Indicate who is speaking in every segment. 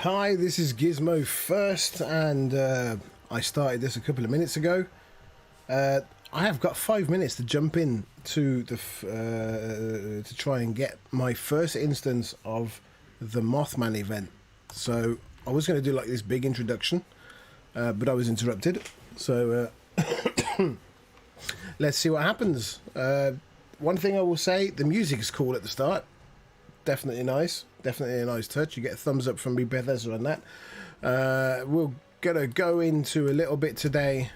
Speaker 1: Hi, this is Gizmo First, and I started this a couple of minutes ago. I have got 5 minutes to jump in to to try and get my first instance of the Mothman event. So I was going to do like this big introduction, but I was interrupted. So let's see what happens. One thing I will say, the music is cool at the start. Definitely nice. Definitely a nice touch. You get a thumbs up from me, Bethesda, on that. We're going to go into a little bit today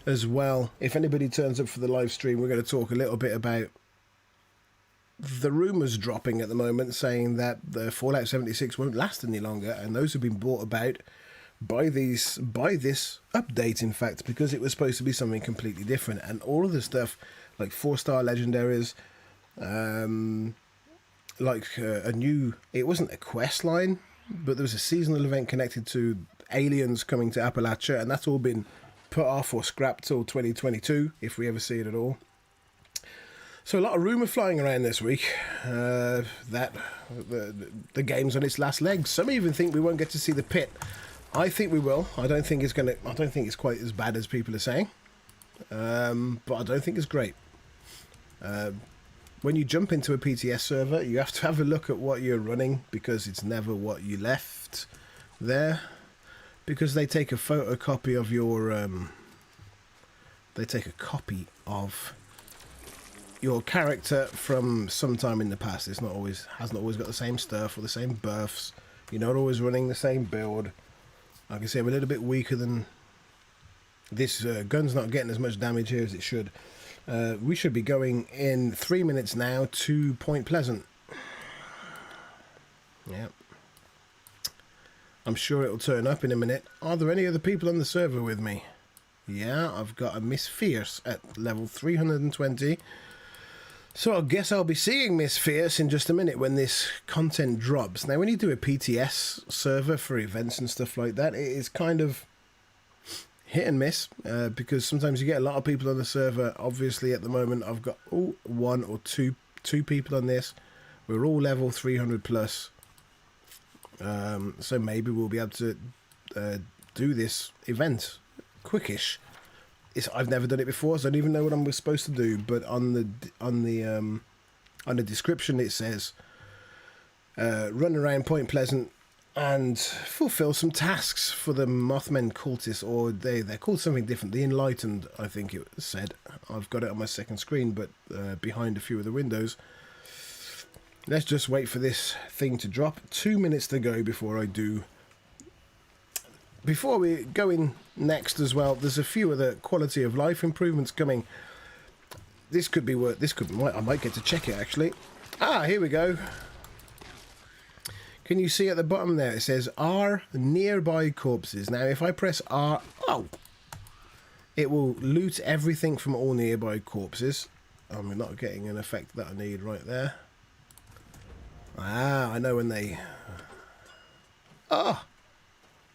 Speaker 1: as well. If anybody turns up for the live stream, we're going to talk a little bit about the rumours dropping at the moment saying that the Fallout 76 won't last any longer, and those have been brought about by this update, in fact, because it was supposed to be something completely different. And all of the stuff, like 4-star legendaries, it wasn't a quest line, but there was a seasonal event connected to aliens coming to Appalachia, and that's all been put off or scrapped till 2022, if we ever see it at all. So a lot of rumour flying around this week that the game's on its last legs. Some even think we won't get to see the pit. I think we will. I don't think it's quite as bad as people are saying, but I don't think it's great. When you jump into a PTS server, you have to have a look at what you're running, because it's never what you left there. Because they take a photocopy of your, they take a copy of your character from some time in the past. It's not always, hasn't always got the same stuff or the same buffs. You're not always running the same build. Like I say, I'm a little bit weaker than this. Gun's not getting as much damage here as it should. We should be going in 3 minutes now to Point Pleasant. Yeah. I'm sure it'll turn up in a minute. Are there any other people on the server with me? Yeah, I've got a Miss Fierce at level 320. So I guess I'll be seeing Miss Fierce in just a minute when this content drops. Now, when you do a PTS server for events and stuff like that, it is kind of hit and miss, because sometimes you get a lot of people on the server. Obviously, at the moment, I've got one or two people on this. We're all level 300 plus, so maybe we'll be able to do this event quickish. I've never done it before, so I don't even know what I'm supposed to do. But on the description, it says run around Point Pleasant and fulfill some tasks for the Mothman cultists, or they're called something different. The Enlightened, I think it said. I've got it on my second screen, but behind a few of the windows. Let's just wait for this thing to drop. 2 minutes to go before I do. Before we go in next as well, there's a few other quality of life improvements coming. This could be worth. I might get to check it actually. Ah, here we go. Can you see at the bottom there, it says R nearby corpses. Now, if I press R, it will loot everything from all nearby corpses. I'm not getting an effect that I need right there. Ah, I know when they... Oh,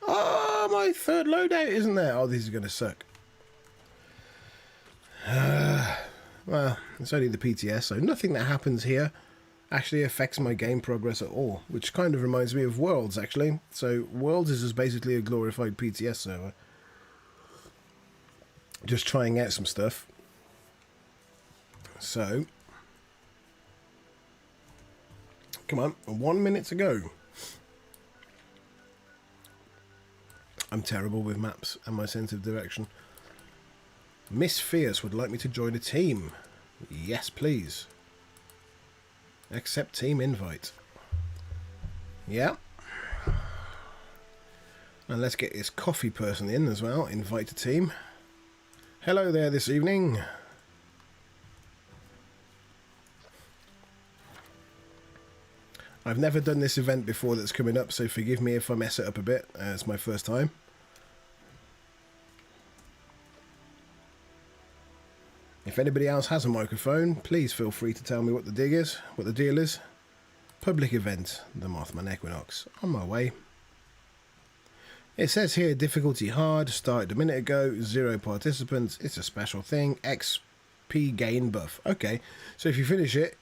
Speaker 1: my third loadout isn't there. Oh, this is going to suck. Well, it's only the PTS, so nothing that happens here actually affects my game progress at all, which kind of reminds me of Worlds, actually. So Worlds is just basically a glorified PTS server, just trying out some stuff. So come on, 1 minute to go. I'm terrible with maps and my sense of direction. Miss Fierce would like me to join a team. Yes, please. Accept team invite. Yeah. And let's get this coffee person in as well. Invite a team. Hello there this evening. I've never done this event before that's coming up, so forgive me if I mess it up a bit. It's my first time. If anybody else has a microphone, please feel free to tell me what the deal is. Public event, the Mothman Equinox. On my way. It says here, difficulty hard, started a minute ago, 0 participants. It's a special thing, XP gain buff. Okay, so if you finish it,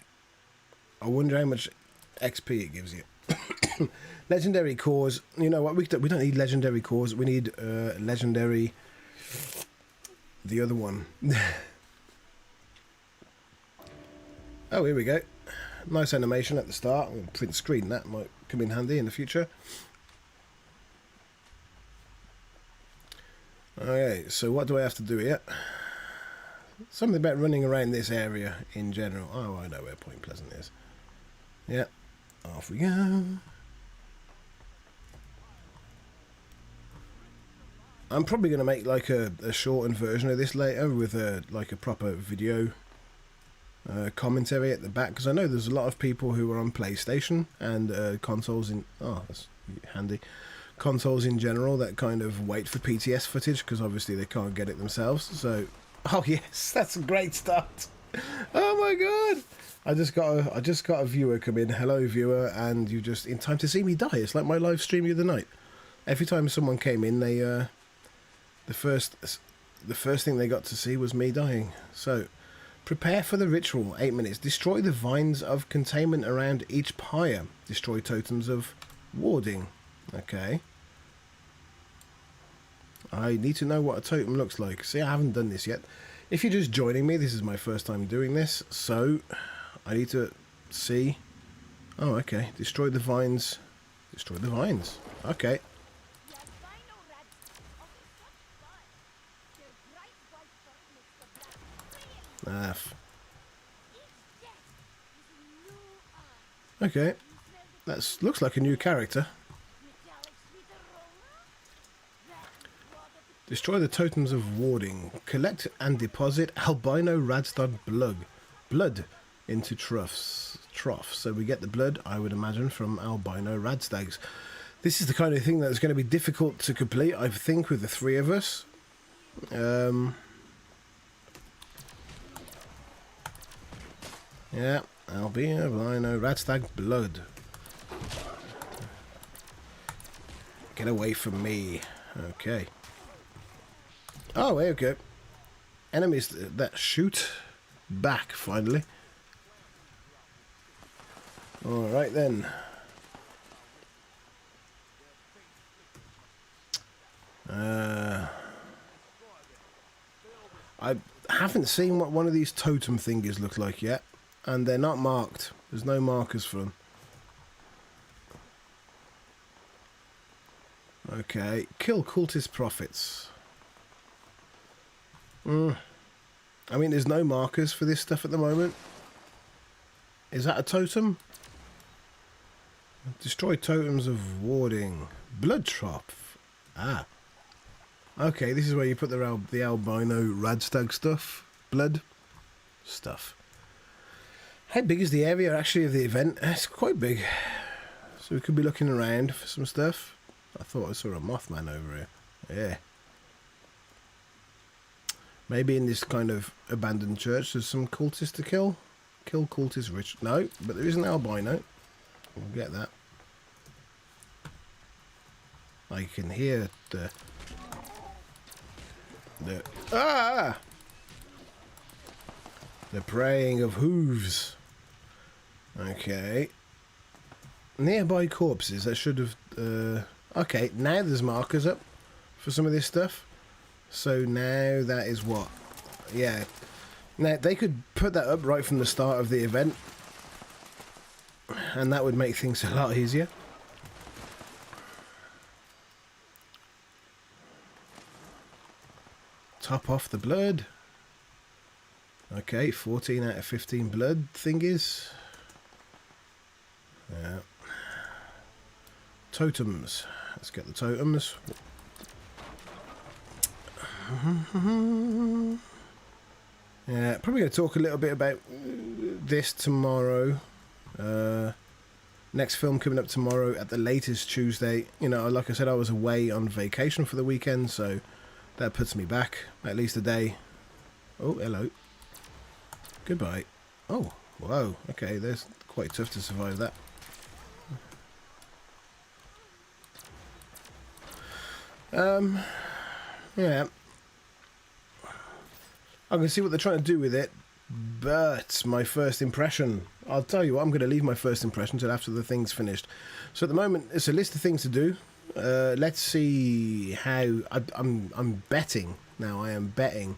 Speaker 1: I wonder how much XP it gives you. Legendary cores. You know what? We don't need legendary cores. We need legendary. The other one. Oh, here we go. Nice animation at the start. I'm going to print screen. That might come in handy in the future. Okay, so what do I have to do here? Something about running around this area in general. Oh, I know where Point Pleasant is. Yeah, off we go. I'm probably going to make like a shortened version of this later with a proper video commentary at the back, because I know there's a lot of people who are on PlayStation and consoles in... Oh, that's handy. Consoles in general that kind of wait for PTS footage because obviously they can't get it themselves. So, oh yes, that's a great start. Oh my god, I just got a viewer come in. Hello viewer, and you just in time to see me die. It's like my live stream the other night. Every time someone came in, they the first thing they got to see was me dying. So, prepare for the ritual. 8 minutes. Destroy the vines of containment around each pyre. Destroy totems of warding. Okay. I need to know what a totem looks like. See, I haven't done this yet. If you're just joining me, this is my first time doing this, so I need to see... Oh, okay. Destroy the vines. Destroy the vines. Okay. Okay. That looks like a new character. Destroy the totems of warding. Collect and deposit albino radstag blood into troughs. So we get the blood, I would imagine, from albino radstags. This is the kind of thing that's going to be difficult to complete, I think, with the three of us. Yeah, albino radstag blood. Get away from me. Okay. Oh, here we go. Enemies that shoot back, finally. Alright then. I haven't seen what one of these totem thingies look like yet. And they're not marked. There's no markers for them. Okay. Kill cultist prophets. I mean, there's no markers for this stuff at the moment. Is that a totem? Destroy totems of warding. Blood trough. Ah. Okay, this is where you put the albino radstag stuff. Blood stuff. How big is the area actually of the event? It's quite big. So we could be looking around for some stuff. I thought I saw a Mothman over here. Yeah. Maybe in this kind of abandoned church there's some cultists to kill. Kill cultist rich. No, but there is an albino. We'll get that. I can hear the praying of hooves. Okay. Nearby corpses. I should have... okay, now there's markers up for some of this stuff. So now that is what? Yeah. Now, they could put that up right from the start of the event. And that would make things a lot easier. Top off the blood. Okay, 14 out of 15 blood thingies. Yeah. Totems. Let's get the totems. Yeah, probably going to talk a little bit about this tomorrow. Next film coming up tomorrow at the latest Tuesday. You know, like I said, I was away on vacation for the weekend, so that puts me back at least a day. Oh, hello. Goodbye. Oh, whoa. Okay, that's quite tough to survive that. Yeah. I can see what they're trying to do with it, but my first impression I'll tell you what, I'm going to leave my first impression until after the thing's finished. So at the moment, it's a list of things to do. Let's see how... I'm betting. Now, I am betting.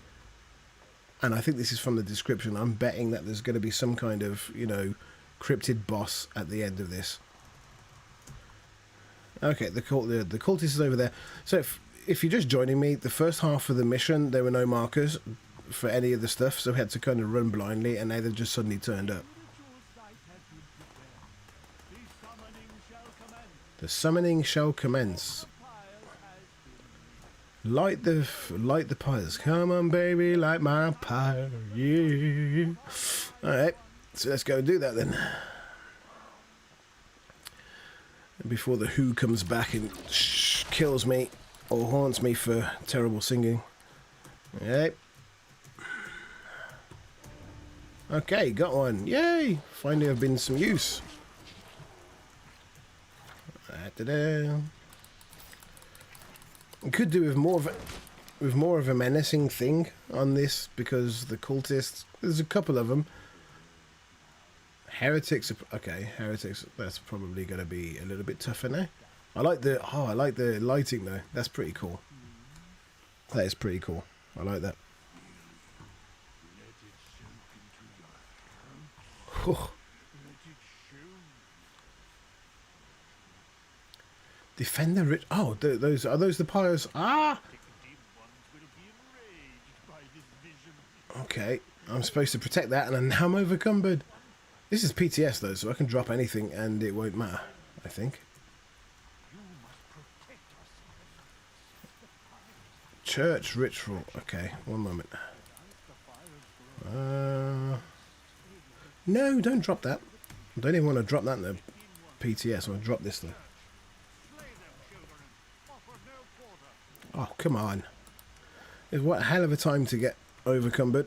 Speaker 1: And I think this is from the description. I'm betting that there's going to be some kind of, you know, cryptid boss at the end of this. Okay, the cultist is over there. So if you're just joining me, the first half of the mission, there were no markers for any of the stuff, so we had to kind of run blindly, and now they've just suddenly turned up. The summoning shall commence. Light the pyres. Come on, baby, light my pyre. Yeah. Alright, so let's go do that then. Before the Who comes back and kills me or haunts me for terrible singing. Alright. Okay, got one. Yay! Finally have been some use. Da-da. Could do with more of a menacing thing on this, because the cultists, there's a couple of them. Heretics, okay, heretics, that's probably going to be a little bit tougher now. I like the lighting though. That's pretty cool. That is pretty cool. I like that. Defend the rich. Oh, those are those the pyres? Ah. Okay, I'm supposed to protect that, and now I'm overcumbered. This is PTS though, so I can drop anything and it won't matter, I think. Church ritual. Okay, one moment. No, don't drop that. I don't even want to drop that in the PTS. I'll drop this though. Oh, come on. It's what a hell of a time to get overcumbered.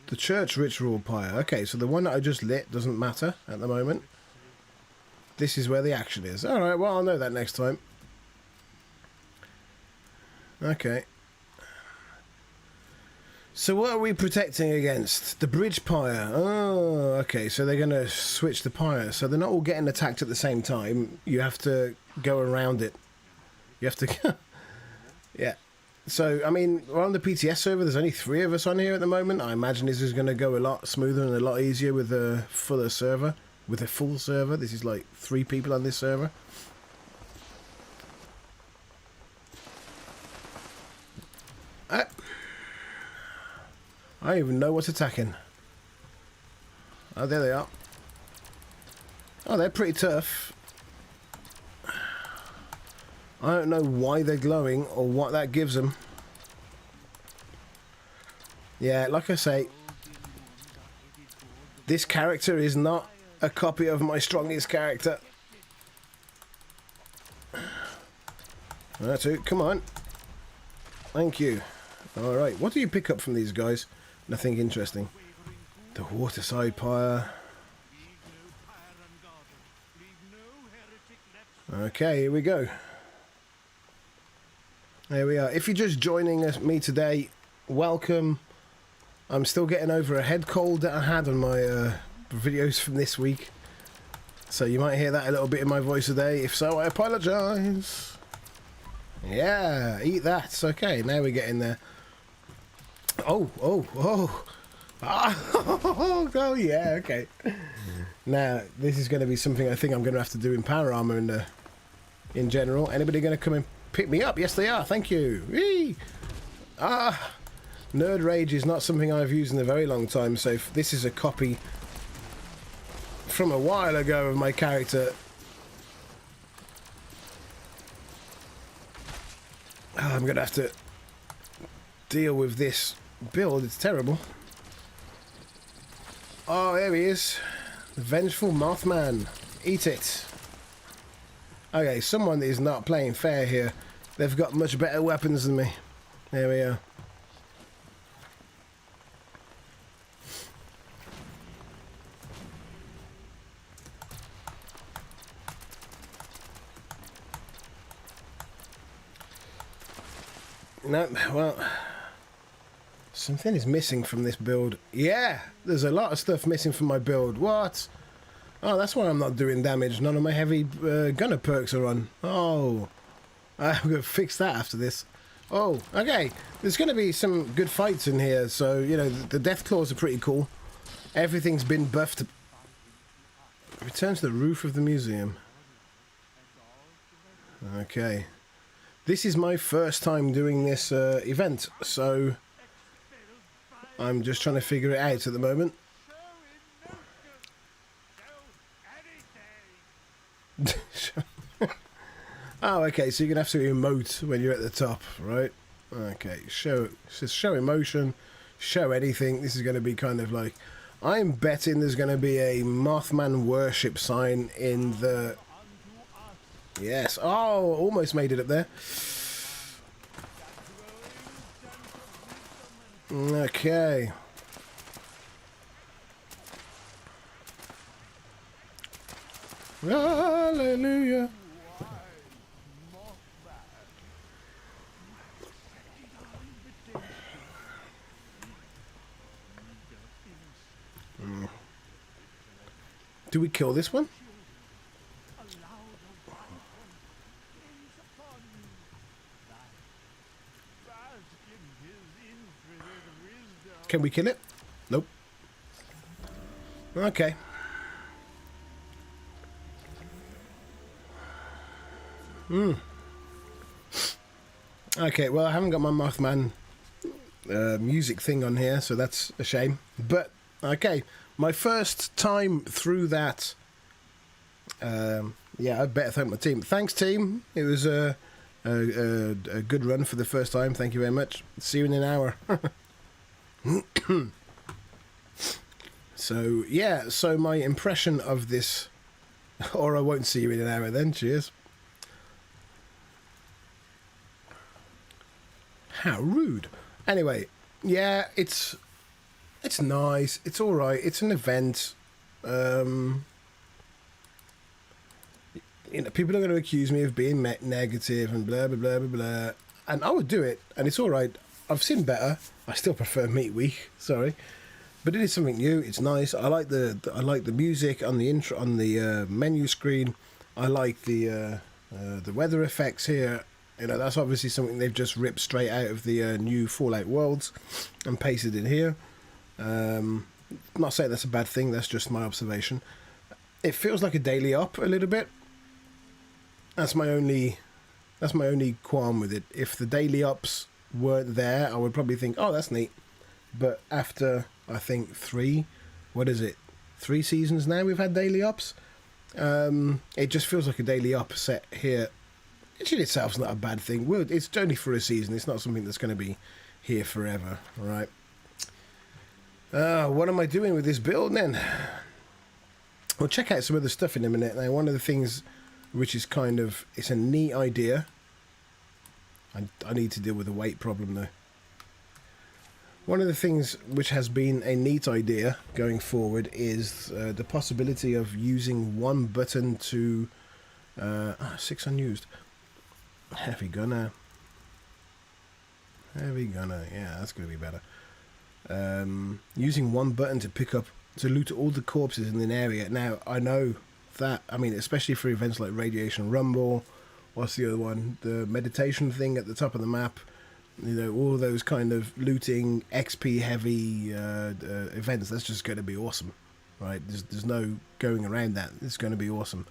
Speaker 1: The church ritual pyre. Okay, so the one that I just lit doesn't matter at the moment. This is where the action is. Alright, well, I'll know that next time. Okay. So what are we protecting against? The bridge pyre. Oh, okay, so they're going to switch the pyre. So they're not all getting attacked at the same time. You have to go around it. You have to... yeah. So, I mean, we're on the PTS server. There's only 3 of us on here at the moment. I imagine this is going to go a lot smoother and a lot easier with a fuller server. With a full server. This is like 3 people on this server. I don't even know what's attacking. Oh, there they are. Oh, they're pretty tough. I don't know why they're glowing or what that gives them. Yeah, like I say, this character is not a copy of my strongest character. That's it. Come on. Thank you. Alright, what do you pick up from these guys? Nothing interesting. The waterside pyre. Okay, here we go. There we are. If you're just joining me today, welcome. I'm still getting over a head cold that I had on my videos from this week. So you might hear that a little bit in my voice today. If so, I apologise. Yeah, eat that. Okay, now we're getting there. Oh. Ah, oh, yeah, okay. Now, this is going to be something I think I'm going to have to do in power armor in general. Anybody going to come and pick me up? Yes, they are. Thank you. Whee! Ah, Nerd Rage is not something I've used in a very long time, so if this is a copy from a while ago of my character. Oh, I'm going to have to deal with this build. It's terrible. Oh, there he is. The vengeful Mothman. Eat it. Okay, someone is not playing fair here. They've got much better weapons than me. There we are. No, well, Something is missing from this build. Yeah, there's a lot of stuff missing from my build. What? Oh, that's why I'm not doing damage. None of my heavy gunner perks are on. Oh, I'm going to fix that after this. Oh, okay. There's going to be some good fights in here. So, you know, the death claws are pretty cool. Everything's been buffed. Return to the roof of the museum. Okay. This is my first time doing this event, so I'm just trying to figure it out at the moment. Oh, okay, so you're going to have to emote when you're at the top, right? Okay, show emotion, show anything. This is going to be kind of like... I'm betting there's going to be a Mothman worship sign in the... Yes. Oh, almost made it up there. Okay. Hallelujah. Do we kill this one? Can we kill it? Nope. Okay. Okay, well, I haven't got my Mothman music thing on here, so that's a shame. But, okay, my first time through that... yeah, I'd better thank my team. Thanks, team. It was a good run for the first time. Thank you very much. See you in an hour. So, yeah, so my impression of this... Or I won't see you in an hour then. Cheers. How rude. Anyway, yeah, it's nice. It's all right. It's an event. You know, people are going to accuse me of being negative and blah blah blah blah blah, and I would do it, and it's all right. I've seen better. I still prefer Meat Week. Sorry, but it is something new. It's nice. I like the music on the intro on the menu screen. I like the weather effects here. You know, that's obviously something they've just ripped straight out of the new Fallout Worlds and pasted in here. Not saying that's a bad thing, that's just my observation. It feels like a daily op a little bit. That's my only qualm with it. If the daily ops weren't there, I would probably think, oh, that's neat. But after, I think, 3 seasons now we've had daily ops, it just feels like a daily op set here. Which in itself is not a bad thing. It's only for a season. It's not something that's going to be here forever, right? What am I doing with this build then? We'll check out some of the stuff in a minute. Now, one of the things which is kind of... It's a neat idea. I need to deal with the weight problem, though. One of the things which has been a neat idea going forward is the possibility of using one button to... 6 unused. Heavy gunner. Yeah, that's going to be better. Using one button to loot all the corpses in an area. Now, I know that, I mean, especially for events like Radiation Rumble, what's the other one? The meditation thing at the top of the map. You know, all those kind of looting, XP heavy events. That's just going to be awesome, right? There's no going around that. It's going to be awesome.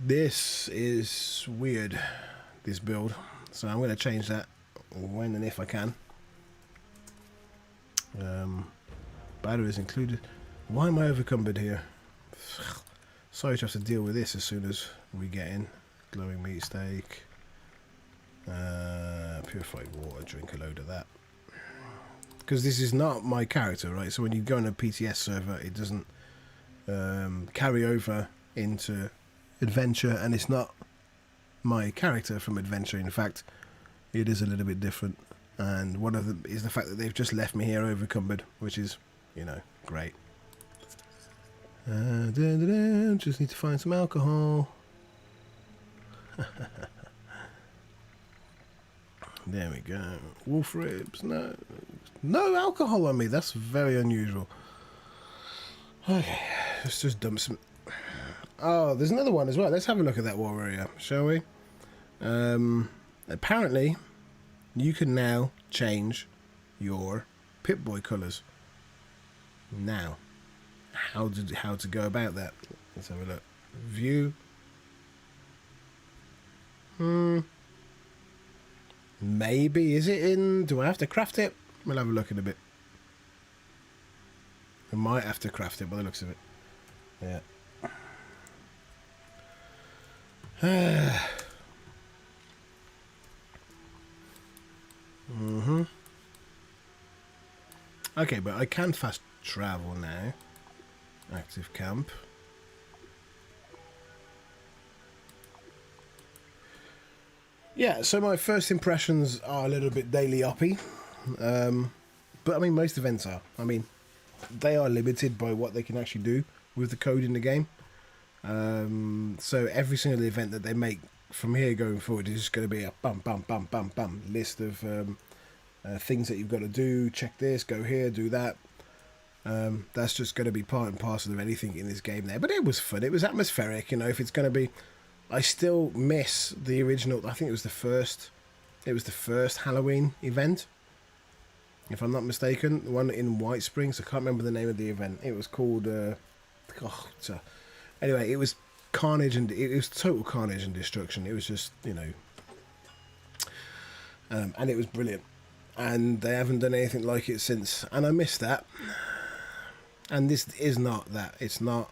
Speaker 1: This is weird, this build, so I'm going to change that when and if I can. Batteries included. Why am I overcumbered here? Sorry to have to deal with this as soon as we get in. Glowing meat steak. Purified water, drink a load of that. Because this is not my character, right? So when you go on a PTS server, it doesn't carry over into Adventure, and it's not my character from Adventure. In fact, it is a little bit different, and one of them is the fact that they've just left me here overcumbered, which is, you know, great. Just need to find some alcohol. There we go. Wolf ribs, no, No alcohol on me. That's very unusual. Okay, let's just dump some... Oh, there's another one as well. Let's have a look at that warrior, shall we? Apparently, you can now change your Pip-Boy colours. Now, how to go about that? Let's have a look. View. Maybe, is it in... Do I have to craft it? We'll have a look in a bit. I might have to craft it by the looks of it. Yeah. Okay, but I can fast travel now. Active camp. Yeah, so my first impressions are a little bit daily oppy. But I mean, most events are. I mean, they are limited by what they can actually do with the code in the game. So every single event that they make from here going forward is just going to be a bum, bum, bum, bum, bum list of things that you've got to do. Check this, go here, do that. That's just going to be part and parcel of anything in this game there. But it was fun. It was atmospheric. You know, if it's going to be... I still miss the original... I think it was the first... It was the first Halloween event, if I'm not mistaken. The one in White Springs. I can't remember the name of the event. It was called... Anyway, it was carnage and... It was total carnage and destruction. It was just, you know... and it was brilliant. And they haven't done anything like it since. And I miss that. And this is not that. It's not...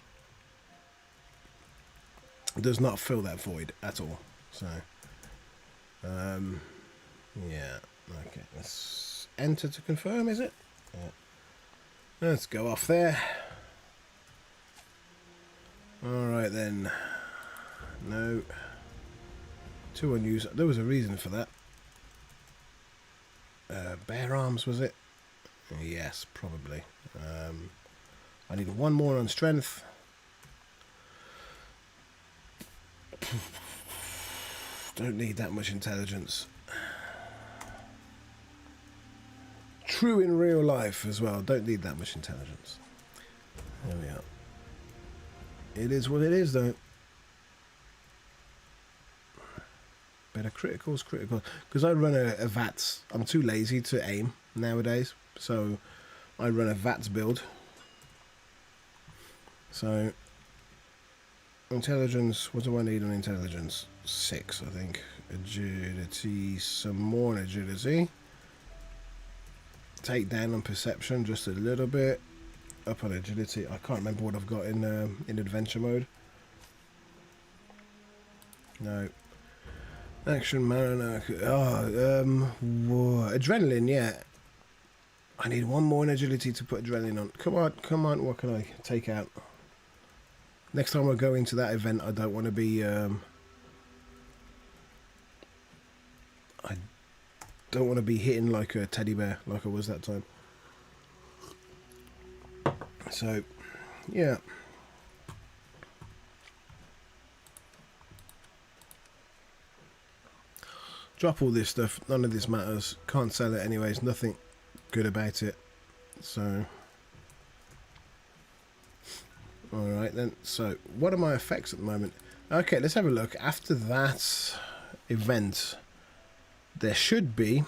Speaker 1: Does not fill that void at all. So... yeah. Okay. Let's enter to confirm, is it? Yeah. Let's go off there. Alright then. No. Too unused. There was a reason for that. Bare arms, was it? Yes, probably. I need one more on strength. Don't need that much intelligence. True in real life as well. Don't need that much intelligence. There we are. It is what it is, though. Better criticals, critical. Because I run a VATS. I'm too lazy to aim nowadays. So I run a VATS build. So intelligence, what do I need on intelligence? 6, I think. Agility, some more agility. Take down on perception just a little bit. Up on agility. I can't remember what I've got in adventure mode. No. Action, Mariner. Adrenaline, yeah. I need one more in agility to put adrenaline on. Come on, come on. What can I take out? Next time I go into that event, I don't want to be... I don't want to be hitting like a teddy bear like I was that time. So, yeah. Drop all this stuff. None of this matters. Can't sell it anyways. Nothing good about it. So... Alright then, so what are my effects at the moment? Okay, let's have a look. After that event, there should be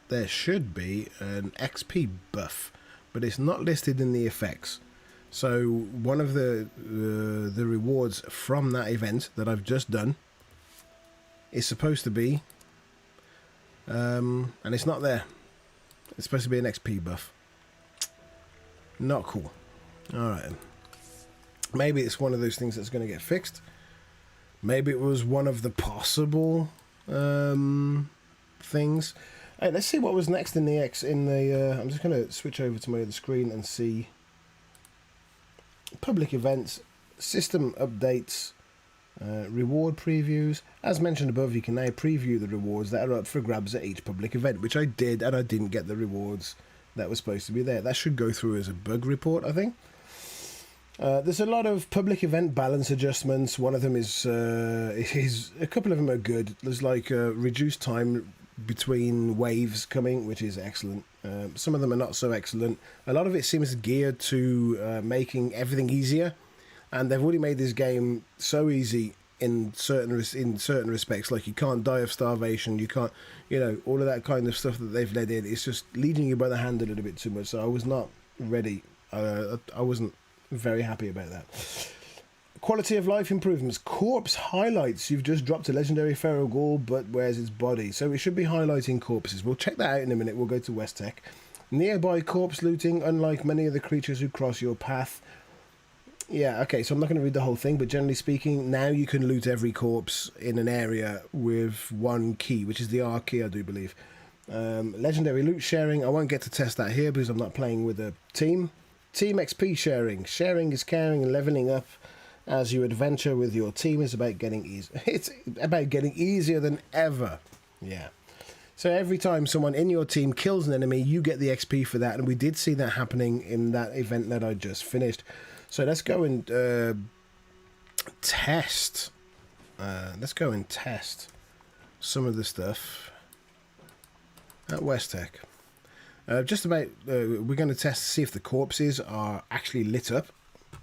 Speaker 1: an XP buff, but it's not listed in the effects. So one of the rewards from that event that I've just done is supposed to be, and it's not there. It's supposed to be an XP buff. Not cool. Alright. Maybe it's one of those things that's going to get fixed. Maybe it was one of the possible things. Hey, let's see what was next in the I'm just going to switch over to my other screen and see public events, system updates, reward previews. As mentioned above, you can now preview the rewards that are up for grabs at each public event, which I did, and I didn't get the rewards that were supposed to be there. That should go through as a bug report, I think. There's a lot of public event balance adjustments. One of them is a couple of them are good. There's like reduced time between waves coming, which is excellent. Some of them are not so excellent. A lot of it seems geared to making everything easier, and they've already made this game so easy in certain respects. Like, you can't die of starvation, you can't, all of that kind of stuff that they've led in. It's just leading you by the hand a little bit too much. So I was not ready. I wasn't very happy about that. Quality of life improvements. Corpse highlights. You've just dropped a legendary feral ghoul, but where's its body? So it should be highlighting corpses. We'll check that out in a minute. We'll go to West Tech. Nearby corpse looting. Unlike many of the creatures who cross your path. Yeah, okay, so I'm not going to read the whole thing, but generally speaking, now you can loot every corpse in an area with one key, which is the R key, I do believe. Legendary loot sharing. I won't get to test that here because I'm not playing with a team. Team XP sharing. Sharing is caring and leveling up. As you adventure with your team, is about getting easy. It's about getting easier than ever. Yeah. So every time someone in your team kills an enemy, you get the XP for that. And we did see that happening in that event that I just finished. So let's go and test. Let's go and test some of the stuff at West Tech. We're going to test to see if the corpses are actually lit up,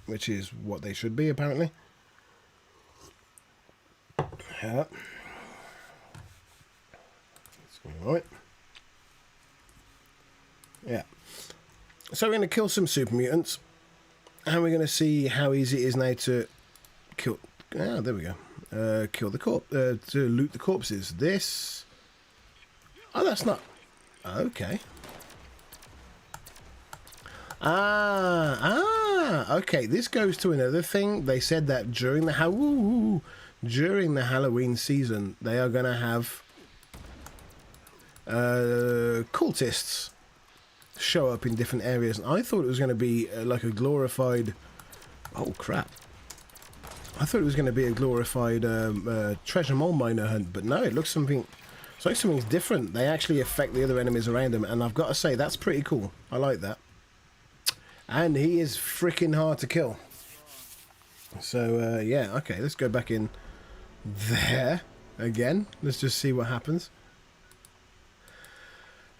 Speaker 1: which is what they should be, apparently. Yeah. That's going right. Yeah. So we're going to kill some super mutants, and we're going to see how easy it is now to kill. Ah, there we go. Kill the to loot the corpses. This. Oh, that's not. Okay. Okay, this goes to another thing. They said that during the Halloween season, they are going to have cultists show up in different areas. And I thought it was going to be like a glorified... Oh, crap. I thought it was going to be a glorified treasure mole miner hunt, but no, it looks something... It's like something's different. They actually affect the other enemies around them, and I've got to say, that's pretty cool. I like that. And he is freaking hard to kill. So, yeah, okay, let's go back in there again. Let's just see what happens.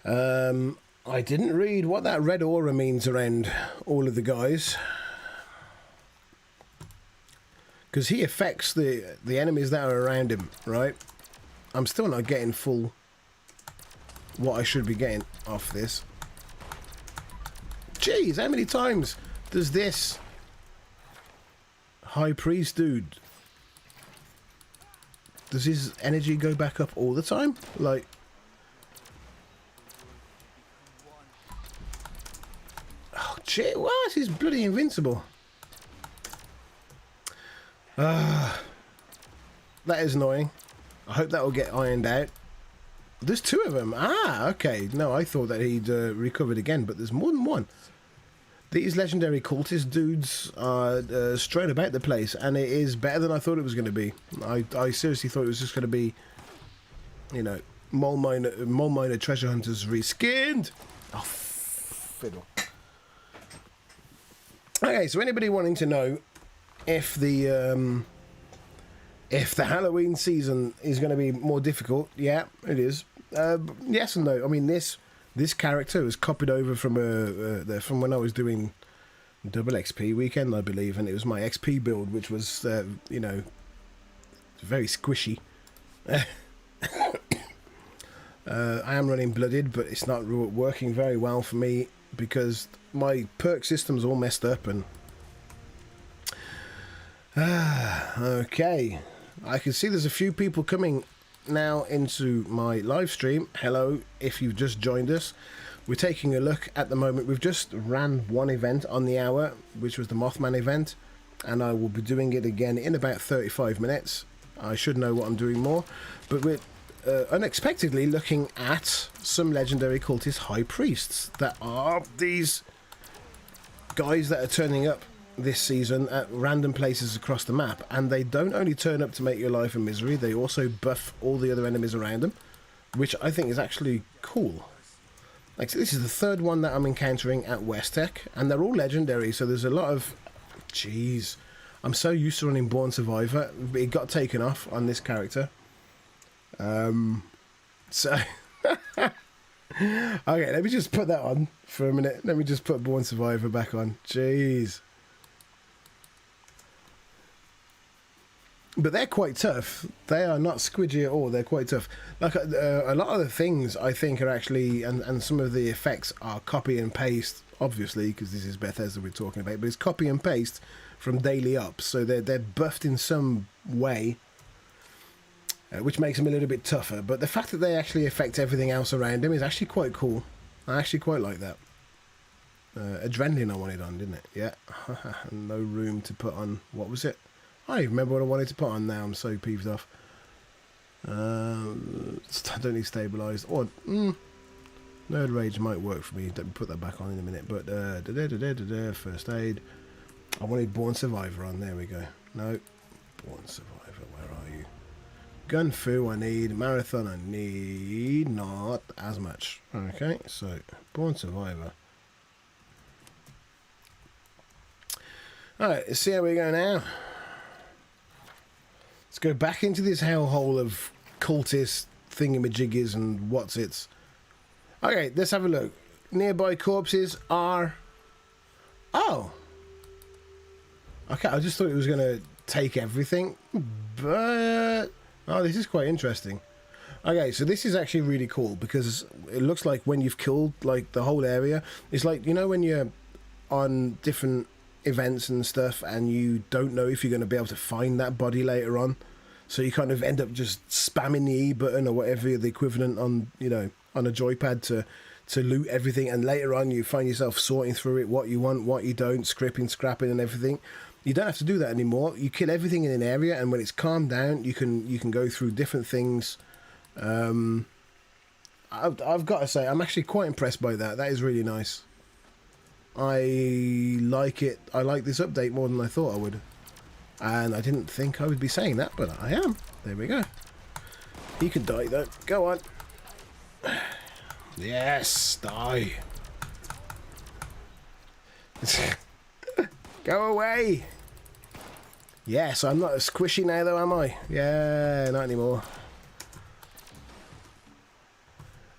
Speaker 1: I didn't read what that red aura means around all of the guys. Because he affects the enemies that are around him, right? I'm still not getting full what I should be getting off this. Jeez, how many times does this high priest dude... Does his energy go back up all the time? Like... Oh, gee, what? He's bloody invincible. That is annoying. I hope that will get ironed out. There's two of them. Ah, okay. No, I thought that he'd recovered again, but there's more than one. These legendary cultist dudes are strewn about the place, and it is better than I thought it was going to be. I seriously thought it was just going to be, you know, mole miner treasure hunters reskinned. Oh, fiddle. Okay, so anybody wanting to know if the Halloween season is going to be more difficult, yeah, it is. Yes and no. I mean, this character was copied over from when I was doing double XP weekend, I believe, and it was my XP build, which was you know, very squishy. I am running blooded, but it's not working very well for me because my perk system's all messed up. And okay, I can see there's a few people coming now into my live stream. Hello, if you've just joined us. We're taking a look at the moment. We've just ran one event on the hour, which was the Mothman event, and I will be doing it again in about 35 minutes. I should know what I'm doing more, but we're unexpectedly looking at some legendary cultist high priests that are these guys that are turning up this season at random places across the map, and they don't only turn up to make your life a misery, they also buff all the other enemies around them, which I think is actually cool. Like, so this is the third one that I'm encountering at West Tech, and they're all legendary, so there's a lot of... Jeez, I'm so used to running Born Survivor, but it got taken off on this character. So Okay, let me just put that on for a minute. Let me just put Born Survivor back on. Jeez. But they're quite tough. They are not squidgy at all. They're quite tough. Like a lot of the things I think are actually, and some of the effects are copy and paste, obviously, because this is Bethesda we're talking about, but it's copy and paste from Daily Ups. So they're buffed in some way, which makes them a little bit tougher. But the fact that they actually affect everything else around them is actually quite cool. I actually quite like that. Adrenaline I wanted on, didn't it? Yeah. No room to put on, what was it? I don't even remember what I wanted to put on now. I'm so peeved off. I don't need stabilised. Or, Nerd Rage might work for me. Let me put that back on in a minute. But, first aid. I wanted Born Survivor on. There we go. No. Born Survivor, where are you? Gun Fu I need. Marathon I need. Not as much. Okay, so, Born Survivor. Alright, let's see how we go now. Let's go back into this hellhole of cultist thingamajiggies and what's its. Okay, let's have a look. Nearby corpses are... Oh! Okay, I just thought it was going to take everything, but... Oh, this is quite interesting. Okay, so this is actually really cool because it looks like when you've killed, like, the whole area, it's like, you know, when you're on different events and stuff and you don't know if you're going to be able to find that body later on, so you kind of end up just spamming the E button or whatever the equivalent on, you know, on a joypad to loot everything, and later on you find yourself sorting through it, what you want, what you don't, scrapping and everything. You don't have to do that anymore. You kill everything in an area, and when it's calmed down, you can go through different things. I've got to say, I'm actually quite impressed by that. That is really nice. I like it. I like this update more than I thought I would. And I didn't think I would be saying that, but I am. There we go. He can die though. Go on. Yes, die. Go away. Yes, I'm not as squishy now though, am I? Yeah, not anymore.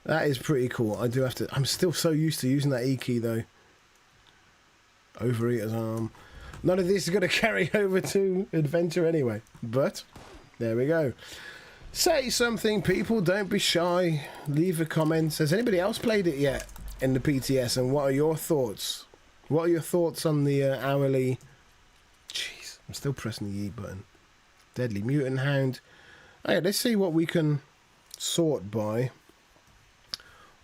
Speaker 1: That is pretty cool. I do have to... I'm still so used to using that E key though. Overeater's arm. None of this is going to carry over to adventure anyway. But, there we go. Say something, people. Don't be shy. Leave a comment. Has anybody else played it yet in the PTS? And what are your thoughts? What are your thoughts on the hourly... Jeez, I'm still pressing the E button. Deadly Mutant Hound. Okay, let's see what we can sort by.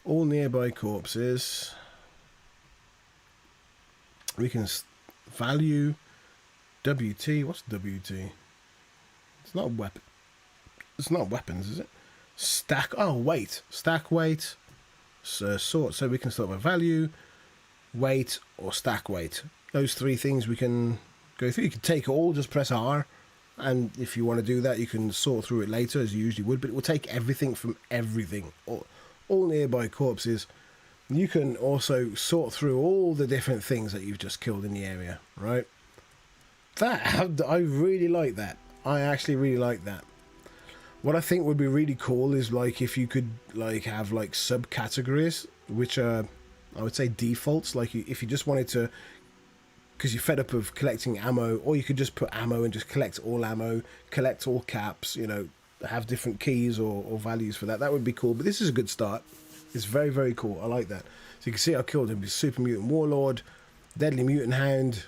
Speaker 1: All nearby corpses. We can value WT. What's WT? It's not weapon. It's not weapons, is it? Stack. Oh, weight. Stack weight. Sort. So we can start by value, weight, or stack weight. Those three things we can go through. You can take it all. Just press R, and if you want to do that, you can sort through it later as you usually would. But it will take everything from everything. All nearby corpses. You can also sort through all the different things that you've just killed in the area, right? That, I really like that. I actually really like that. What I think would be really cool is like if you could like have like subcategories, which are, I would say, defaults. Like if you just wanted to, because you're fed up of collecting ammo, or you could just put ammo and just collect all caps, you know, have different keys or values for that. That would be cool. But this is a good start. It's very, very cool. I like that. So you can see I killed him with Super Mutant Warlord, Deadly Mutant Hound,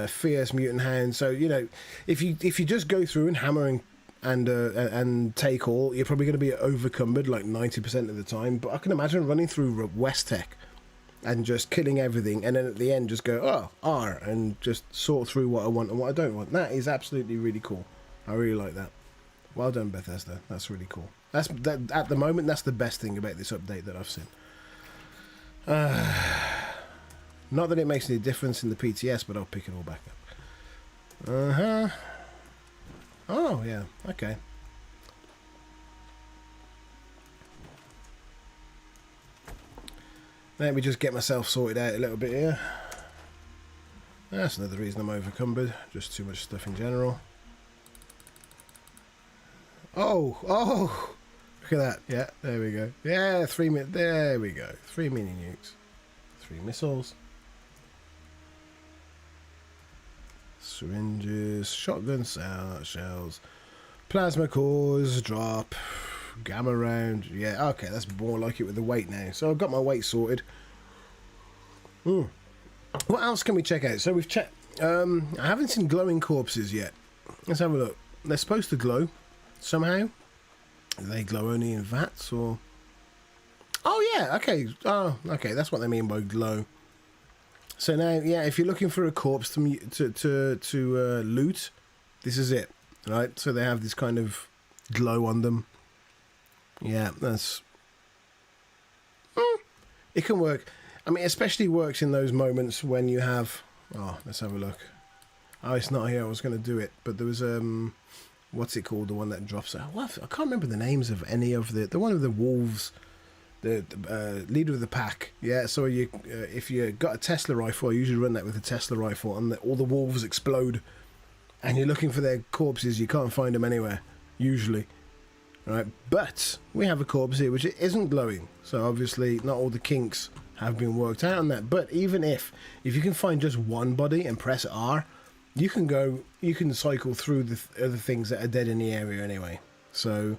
Speaker 1: Fierce Mutant Hound. So, you know, if you just go through and hammer and take all, you're probably going to be overcumbered like 90% of the time. But I can imagine running through West Tech and just killing everything, and then at the end just go, oh, R, and just sort through what I want and what I don't want. That is absolutely really cool. I really like that. Well done, Bethesda. That's really cool. That at the moment, that's the best thing about this update that I've seen. Not that it makes any difference in the PTS, but I'll pick it all back up. Oh, yeah. Okay. Let me just get myself sorted out a little bit here. That's another reason I'm overcumbered. Just too much stuff in general. Oh! Look at that. Yeah, there we go. Yeah, there we go. 3 mini nukes. 3 missiles. Syringes. Shotgun shells. Plasma cores. Drop. Gamma round. Yeah, okay, that's more like it with the weight now. So I've got my weight sorted. What else can we check out? So we've checked... I haven't seen glowing corpses yet. Let's have a look. They're supposed to glow somehow. They glow only in vats, or... Oh, yeah, okay. Oh, okay, that's what they mean by glow. So now, yeah, if you're looking for a corpse to loot, this is it, right? So they have this kind of glow on them. Yeah, that's... It can work. I mean, it especially works in those moments when you have... Oh, let's have a look. Oh, it's not here. I was going to do it, but there was... what's it called? The one that drops out. I can't remember the names of any of the one of the wolves, the leader of the pack. Yeah. So you, if you got a Tesla rifle, I usually run that with a Tesla rifle, and all the wolves explode, and you're looking for their corpses. You can't find them anywhere usually. All right. But we have a corpse here which isn't glowing. So obviously not all the kinks have been worked out on that. But even if you can find just one body and press R, you can cycle through the other things that are dead in the area anyway. So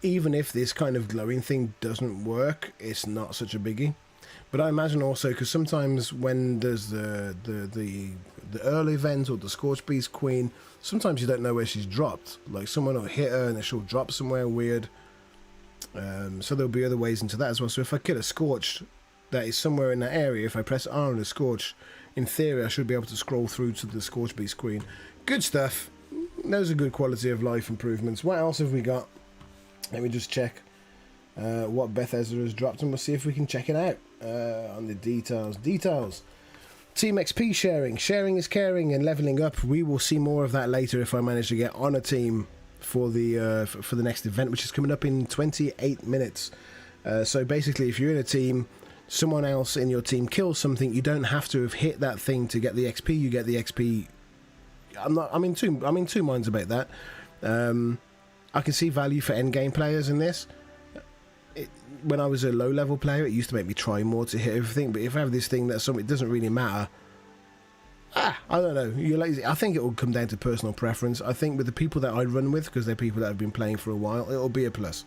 Speaker 1: even if this kind of glowing thing doesn't work, it's not such a biggie. But I imagine also, because sometimes when there's the early event or the Scorch Beast Queen, sometimes you don't know where she's dropped. Like someone will hit her and she'll drop somewhere weird. So there'll be other ways into that as well. So if I kill a Scorched that is somewhere in that area, if I press R on the Scorch, in theory, I should be able to scroll through to the Scorch Beast Queen. Good stuff. Those are good quality of life improvements. What else have we got? Let me just check what Bethesda has dropped, and we'll see if we can check it out on the details. Team XP sharing. Sharing is caring and leveling up. We will see more of that later if I manage to get on a team for the next event, which is coming up in 28 minutes. So basically, if you're in a team... someone else in your team kills something, you don't have to have hit that thing to get the XP. You get the XP. I'm in two minds about that. I can see value for endgame players in this. When I was a low level player, it used to make me try more to hit everything. But if I have this thing that's something, it doesn't really matter. I don't know. You're lazy. I think it will come down to personal preference. I think with the people that I run with, because they're people that have been playing for a while, it'll be a plus.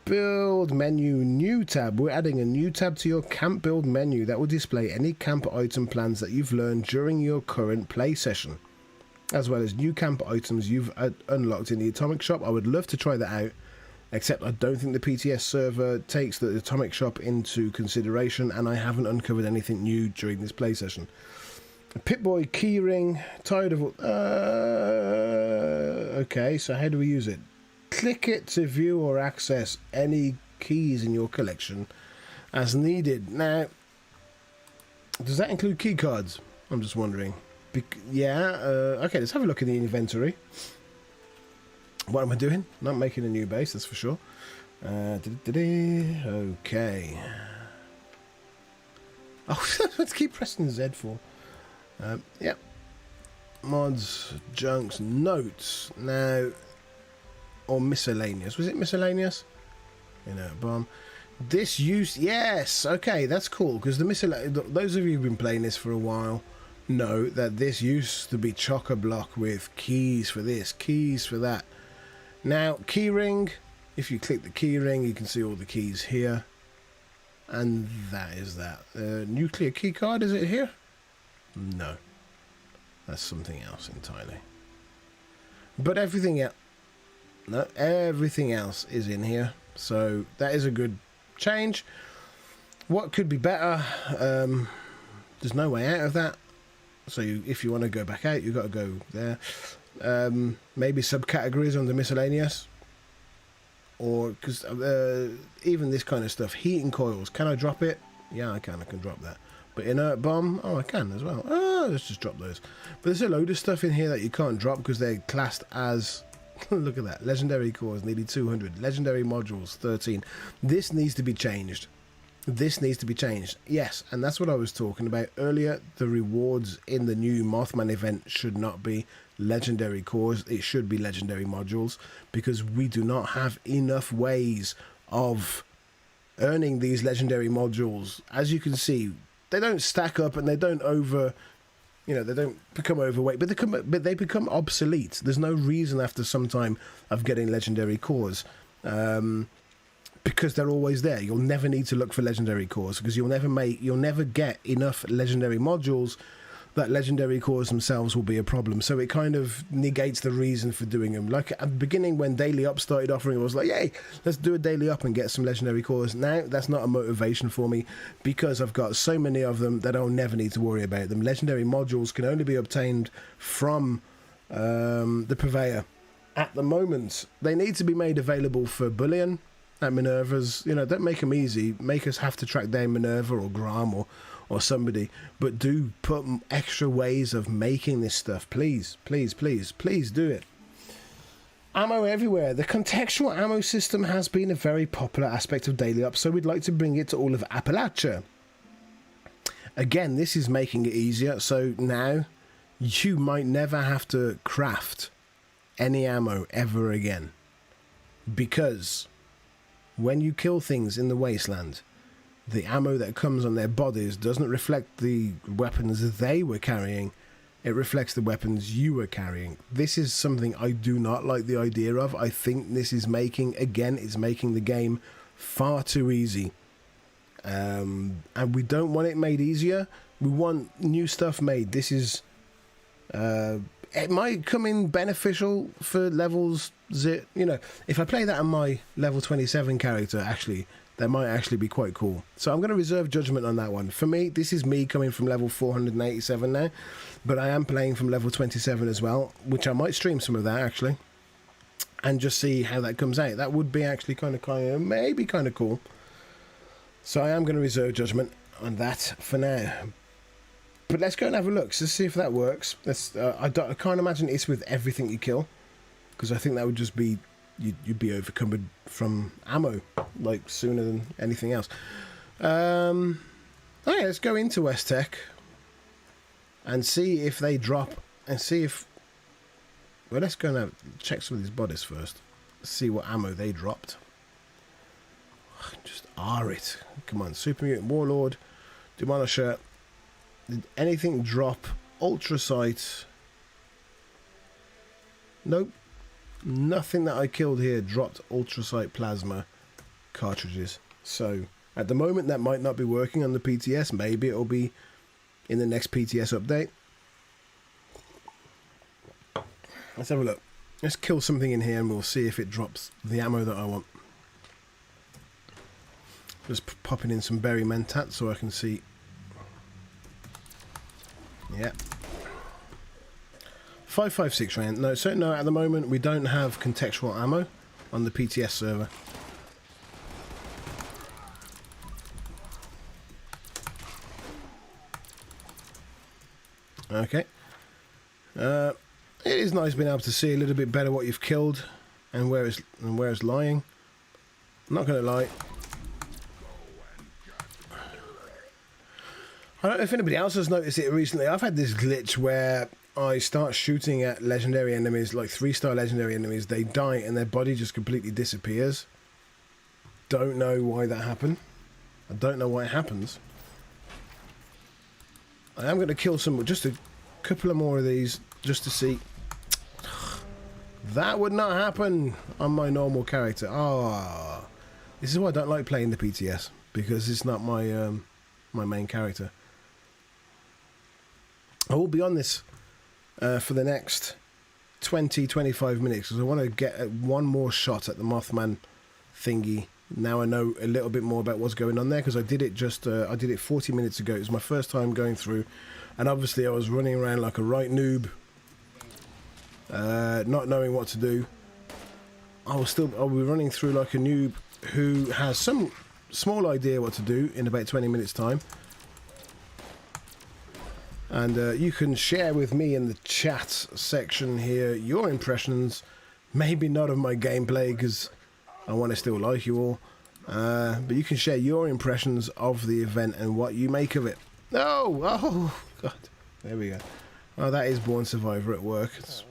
Speaker 1: Build menu, new tab. We're adding a new tab to your camp build menu that will display any camp item plans that you've learned during your current play session, as well as new camp items you've unlocked in the Atomic Shop. I would love to try that out, except I don't think the PTS server takes the Atomic Shop into consideration, and I haven't uncovered anything new during this play session. Pip-Boy keyring. Tired of... okay, so how do we use it? Click it to view or access any keys in your collection as needed. Now, does that include key cards? I'm just wondering. Okay, let's have a look in the inventory. What am I doing? Not making a new base, that's for sure. Okay. Oh, let's keep pressing Z for. Yep. Mods, junks, notes. Now... or miscellaneous. Was it miscellaneous? Bomb. This used... Yes! Okay, that's cool, because those of you who've been playing this for a while know that this used to be chock-a-block with keys for this, keys for that. Now, keyring. If you click the keyring, you can see all the keys here. And that is that. Nuclear keycard, is it here? No. That's something else entirely. But everything else... No, everything else is in here, so that is a good change. What could be better? There's no way out of that. So if you want to go back out, you've got to go there. Maybe subcategories under miscellaneous, or because even this kind of stuff, heating coils. Can I drop it? Yeah, I can. I can drop that. But inert bomb, I can as well. Let's just drop those. But there's a load of stuff in here that you can't drop because they're classed as... Look at that. Legendary cores, nearly 200. Legendary modules, 13. This needs to be changed. This needs to be changed. Yes, and that's what I was talking about earlier. The rewards in the new Mothman event should not be legendary cores. It should be legendary modules, because we do not have enough ways of earning these legendary modules. As you can see, they don't stack up, and they don't they don't become overweight, but they become obsolete. There's no reason after some time of getting legendary cores. Because they're always there. You'll never need to look for legendary cores, because you'll never get enough legendary modules. That legendary cores themselves will be a problem. So it kind of negates the reason for doing them. Like at the beginning, when Daily Up started offering, I was like, yay, let's do a Daily Up and get some legendary cores. Now that's not a motivation for me, because I've got so many of them that I'll never need to worry about them. Legendary modules can only be obtained from the purveyor. At the moment, they need to be made available for bullion at Minerva's. Don't make them easy. Make us have to track down Minerva or Grom or somebody, but do put extra ways of making this stuff. Please, please, please, please do it. Ammo everywhere. The contextual ammo system has been a very popular aspect of Daily Up, so we'd like to bring it to all of Appalachia. Again, this is making it easier, so now you might never have to craft any ammo ever again, because when you kill things in the wasteland, the ammo that comes on their bodies doesn't reflect the weapons they were carrying. It reflects the weapons you were carrying. This is something I do not like the idea of. I think this is making the game far too easy. And we don't want it made easier. We want new stuff made. This is... it might come in beneficial for levels, if I play that on my level 27 character, actually, that might actually be quite cool. So I'm going to reserve judgment on that one. For me, this is me coming from level 487 now, but I am playing from level 27 as well, which I might stream some of that actually, and just see how that comes out. That would be actually kind of cool. So I am going to reserve judgment on that for now. But let's go and have a look. Let's see if that works. I can't imagine it's with everything you kill, because I think that would just be... You'd be overcumbered from ammo, like, sooner than anything else. Okay, let's go into West Tech and see if they drop, and see if... Well, let's go and check some of these bodies first. See what ammo they dropped. Just R it. Come on, Super Mutant Warlord, Demolisher. Did anything drop? Ultra Sight. Nope. Nothing that I killed here dropped Ultra Sight Plasma cartridges. So, at the moment, that might not be working on the PTS. Maybe it'll be in the next PTS update. Let's have a look. Let's kill something in here and we'll see if it drops the ammo that I want. Just popping in some berry mentat so I can see. Yeah. 5.56 round. No, so no, at the moment we don't have contextual ammo on the PTS server. Okay. It is nice being able to see a little bit better what you've killed and where it's lying. I'm not going to lie. I don't know if anybody else has noticed it recently. I've had this glitch where I start shooting at legendary enemies, like 3-star legendary enemies. They die and their body just completely disappears. Don't know why that happened. I don't know why it happens. I am going to kill just a couple of more of these just to see. That would not happen on my normal character. Ah, this is why I don't like playing the PTS, because it's not my my main character. I will be on this for the next 20-25 minutes because I want to get one more shot at the Mothman thingy. Now I know a little bit more about what's going on there, because I did it I did it 40 minutes ago. It was my first time going through, and obviously I was running around like a right noob, not knowing what to do. I'll be running through like a noob who has some small idea what to do in about 20 minutes time. And you can share with me in the chat section here your impressions, maybe not of my gameplay because I want to still like you all, But you can share your impressions of the event and what you make of it. No! Oh, God. There we go. Oh, that is Born Survivor at work. It's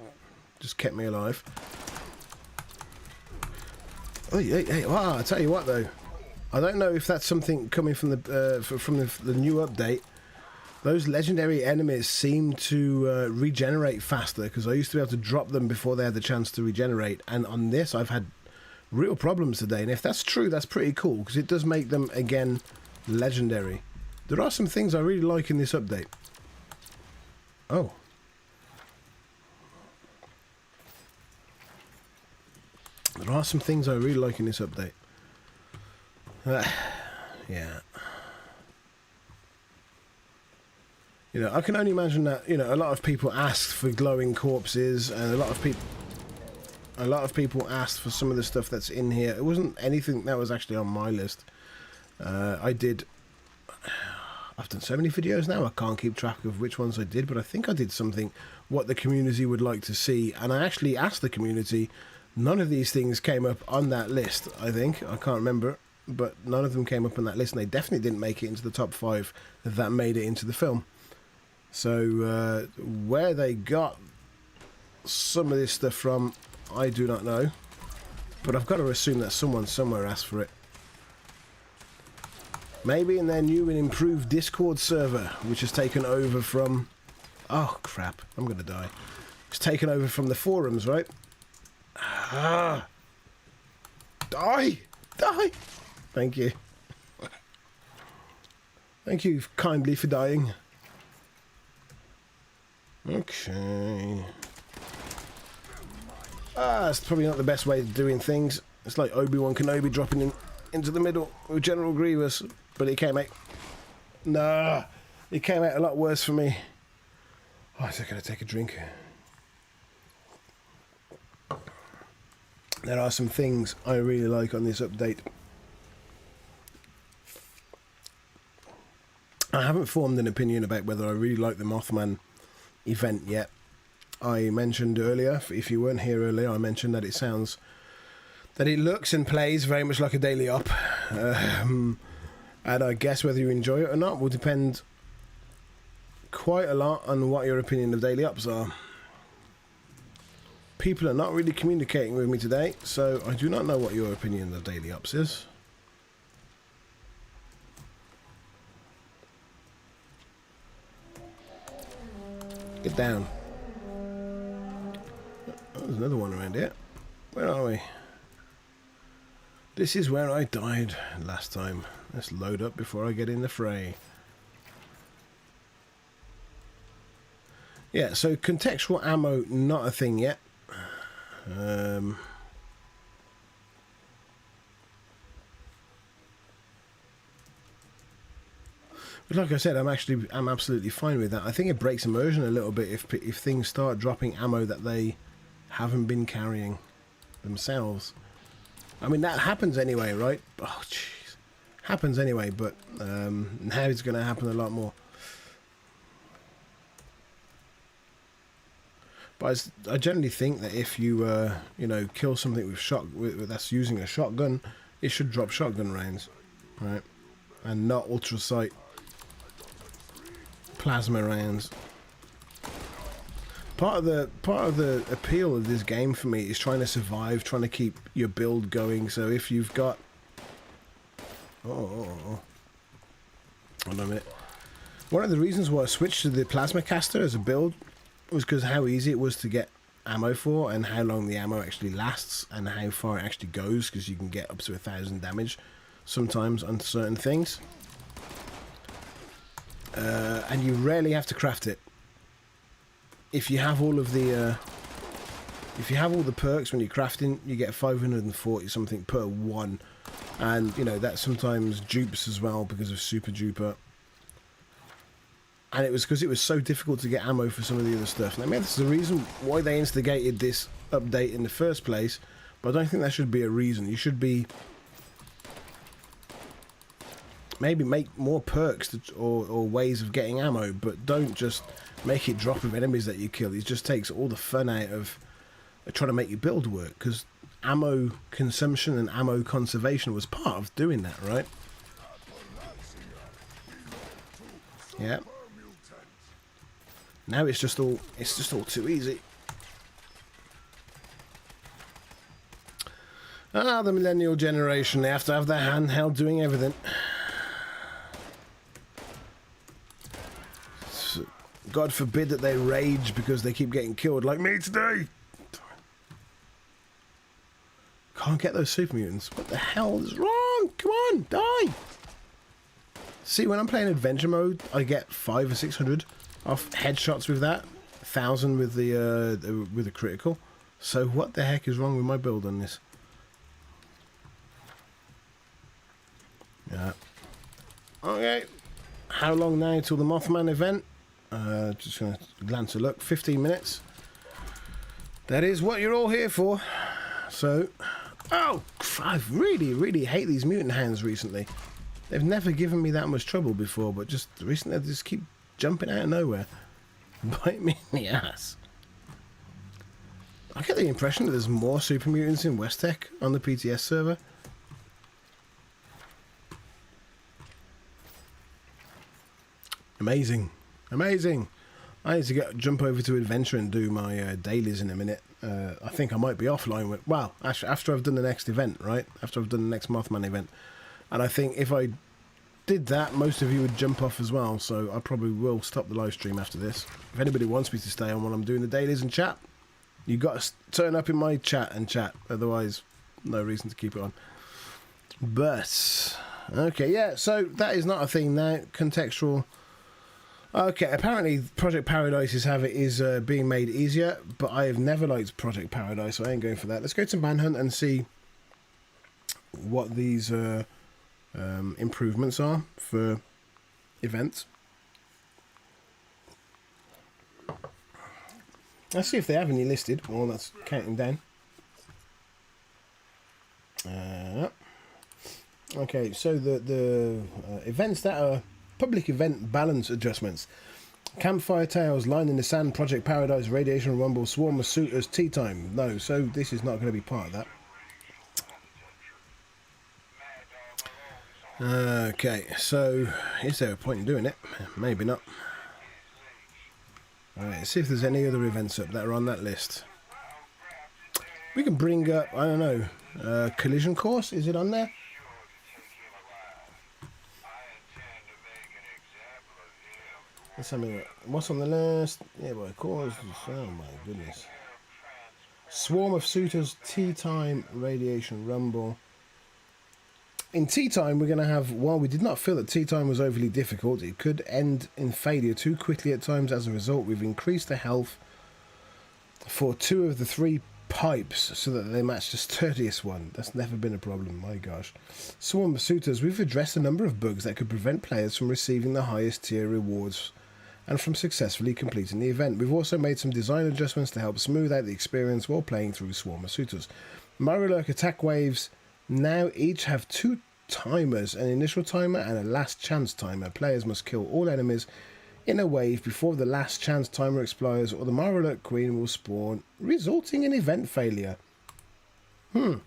Speaker 1: just kept me alive. Oh, hey, wow, I tell you what, though. I don't know if that's something coming from the new update. Those legendary enemies seem to regenerate faster, because I used to be able to drop them before they had the chance to regenerate. And on this, I've had real problems today. And if that's true, that's pretty cool, because it does make them, again, legendary. There are some things I really like in this update. Oh. There are some things I really like in this update. Yeah. You know, I can only imagine that, you know, a lot of people asked for glowing corpses, and a lot of people asked for some of the stuff that's in here. It wasn't anything that was actually on my list. I've done so many videos now, I can't keep track of which ones I did, but I think I did something what the community would like to see, and I actually asked the community. None of these things came up on that list, I think. I can't remember, but none of them came up on that list, and they definitely didn't make it into the top 5 that made it into the film. So, where they got some of this stuff from, I do not know. But I've got to assume that someone somewhere asked for it. Maybe in their new and improved Discord server, which has taken over from... Oh, crap. I'm going to die. It's taken over from the forums, right? Ah! Die! Die! Thank you. Thank you kindly for dying. Okay. That's probably not the best way of doing things. It's like Obi-Wan Kenobi dropping into the middle with General Grievous, but it came out... Nah! It came out a lot worse for me. Oh, I'm just going to take a drink. There are some things I really like on this update. I haven't formed an opinion about whether I really like the Mothman event yet. I mentioned earlier, if you weren't here earlier, I mentioned that it looks and plays very much like a daily op. And I guess whether you enjoy it or not will depend quite a lot on what your opinion of daily ops are. People are not really communicating with me today, so I do not know what your opinion of daily ops is. Get down. Oh, there's another one around here. Where are we? This is where I died last time. Let's load up before I get in the fray. Yeah, so contextual ammo, not a thing yet. But like I said, I'm absolutely fine with that. I think it breaks immersion a little bit if things start dropping ammo that they haven't been carrying themselves. I mean, that happens anyway, right? Oh, jeez. Happens anyway, but now it's going to happen a lot more. But I generally think that if you, you know, kill something with that's using a shotgun, it should drop shotgun rounds, right? And not ultrasight plasma rounds. Part of the appeal of this game for me is trying to survive, trying to keep your build going. So if you've got, hold on a minute. One of the reasons why I switched to the plasma caster as a build was because how easy it was to get ammo for, and how long the ammo actually lasts, and how far it actually goes, because you can get up to 1,000 damage sometimes on certain things. And you rarely have to craft it. If you have all of the perks when you're crafting, you get 540 something per one, and you know that sometimes dupes as well because of super duper. And it was because it was so difficult to get ammo for some of the other stuff. And I mean, that's the reason why they instigated this update in the first place. But I don't think that should be a reason. You should be maybe make more perks or ways of getting ammo, but don't just make it drop of enemies that you kill. It just takes all the fun out of trying to make your build work. Because ammo consumption and ammo conservation was part of doing that, right? Yeah. Now it's just all too easy. Ah, the millennial generation, they have to have their handheld doing everything. So, God forbid that they rage because they keep getting killed like me today. Can't get those super mutants. What the hell is wrong? Come on, die! See, when I'm playing adventure mode, I get 500 or 600 off headshots with that, 1,000 with the critical. So what the heck is wrong with my build on this? Yeah. Okay. How long now till the Mothman event? Just gonna glance a look. 15 minutes. That is what you're all here for. So, oh, I really hate these mutant hands recently. They've never given me that much trouble before, but just recently they just keep jumping out of nowhere. Bite me in the ass. I get the impression that there's more super mutants in West Tech on the PTS server. Amazing. Amazing. I need to jump over to Adventure and do my dailies in a minute. I think I might be offline with... Well, after I've done the next event, right? After I've done the next Mothman event. And I think if I did that, most of you would jump off as well. So I probably will stop the live stream after this. If anybody wants me to stay on while I'm doing the dailies and chat, you've got to turn up in my chat and chat. Otherwise, no reason to keep it on. But, okay, yeah. So that is not a thing now. Contextual... Okay, apparently Project Paradise is being made easier, but I have never liked Project Paradise, so I ain't going for that. Let's go to Manhunt and see what these improvements are for events. Let's see if they have any listed. Well, that's counting down. Okay, so the events that are public event balance adjustments. Campfire Tales, Line in the Sand, Project Paradise, Radiation Rumble, Swarm of Suitors, Tea Time. No, so this is not going to be part of that. Okay, so is there a point in doing it? Maybe not. Alright, let's see if there's any other events up that are on that list. We can bring up, I don't know, Collision Course, is it on there? Let's have a look. What's on the list? Yeah, boy, course. Oh my goodness. Swarm of Suitors, Tea Time, Radiation Rumble. In Tea Time, we're going to have, while we did not feel that Tea Time was overly difficult, it could end in failure too quickly at times. As a result, we've increased the health for 2 of the 3 pipes so that they match the sturdiest one. That's never been a problem, my gosh. Swarm of Suitors, we've addressed a number of bugs that could prevent players from receiving the highest tier rewards and from successfully completing the event. We've also made some design adjustments to help smooth out the experience while playing through Swarm of Suitors. Mirrorlurk attack waves now each have 2 timers, an initial timer and a last chance timer. Players must kill all enemies in a wave before the last chance timer expires, or the Mirrorlurk Queen will spawn, resulting in event failure. Now,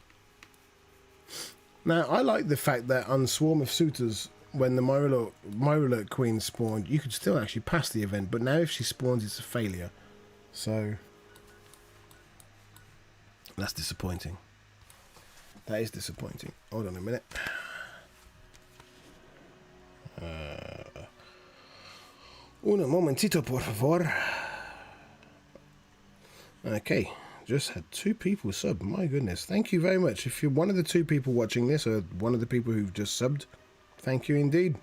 Speaker 1: I like the fact that on Swarm of Suitors, when the Mirrorlurk Queen spawned, you could still actually pass the event, but now if she spawns, it's a failure. So, that's disappointing. That is disappointing. Hold on a minute. Un momentito, por favor. Okay, just had 2 people sub. My goodness, thank you very much. If you're one of the 2 people watching this, or one of the people who've just subbed, thank you indeed.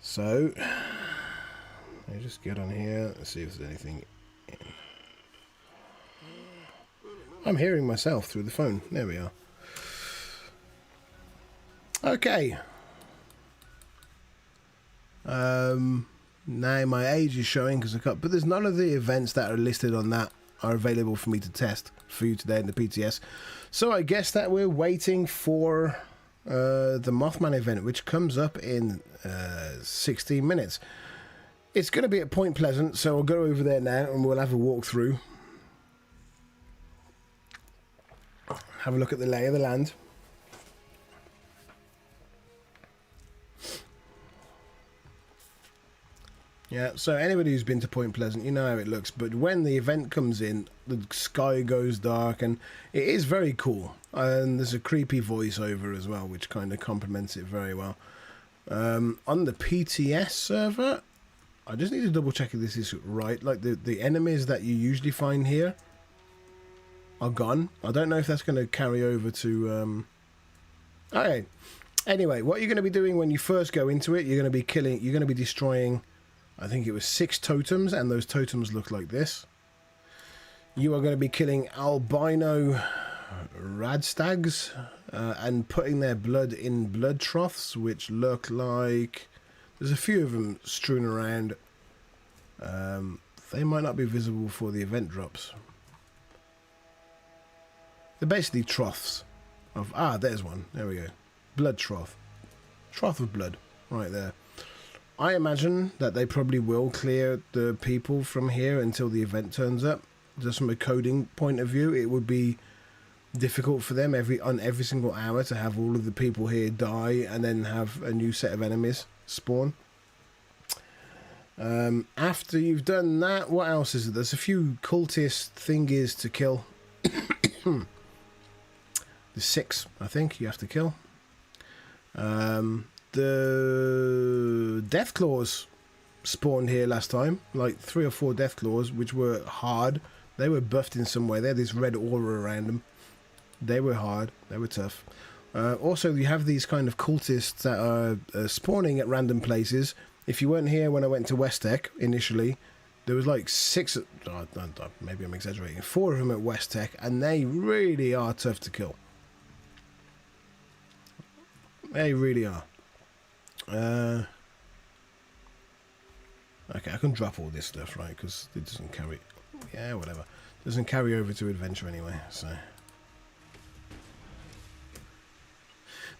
Speaker 1: So, let me just get on here. Let's see if there's anything in. I'm hearing myself through the phone. There we are. Okay. Now my age is showing because I got, but there's none of the events that are listed on that are available for me to test for you today in the PTS. So I guess that we're waiting for the Mothman event, which comes up in 16 minutes. It's going to be at Point Pleasant, so I'll go over there now and we'll have a walkthrough. have a look at the lay of the land. Yeah, so anybody who's been to Point Pleasant, you know how it looks. But when the event comes in, the sky goes dark, and it is very cool. And there's a creepy voiceover as well, which kind of complements it very well. On the PTS server, I just need to double check if this is right. Like, the enemies that you usually find here are gone. I don't know if that's going to carry over to... Okay. Anyway, what you're going to be doing when you first go into it, you're going to be destroying... I think it was 6 totems, and those totems look like this. You are going to be killing albino radstags and putting their blood in blood troughs, which look like... There's a few of them strewn around. They might not be visible for the event drops. They're basically troughs of... Ah, there's one. There we go. Blood trough. Trough of blood. Right there. I imagine that they probably will clear the people from here until the event turns up. Just from a coding point of view, it would be difficult for them on every single hour to have all of the people here die and then have a new set of enemies spawn. After you've done that, what else is it? There's a few cultist thingies to kill. There's 6, I think, you have to kill. The Deathclaws spawned here last time, like 3 or 4 Deathclaws, which were hard. They were buffed in some way. They had this red aura around them. They were hard. They were tough. Also, you have these kind of cultists that are spawning at random places. If you weren't here when I went to West-Tech initially, there was like 6, maybe I'm exaggerating, 4 of them at West-Tech, and they really are tough to kill. They really are. Okay, I can drop all this stuff, right? Because it doesn't carry... Yeah, whatever. Doesn't carry over to adventure anyway, so...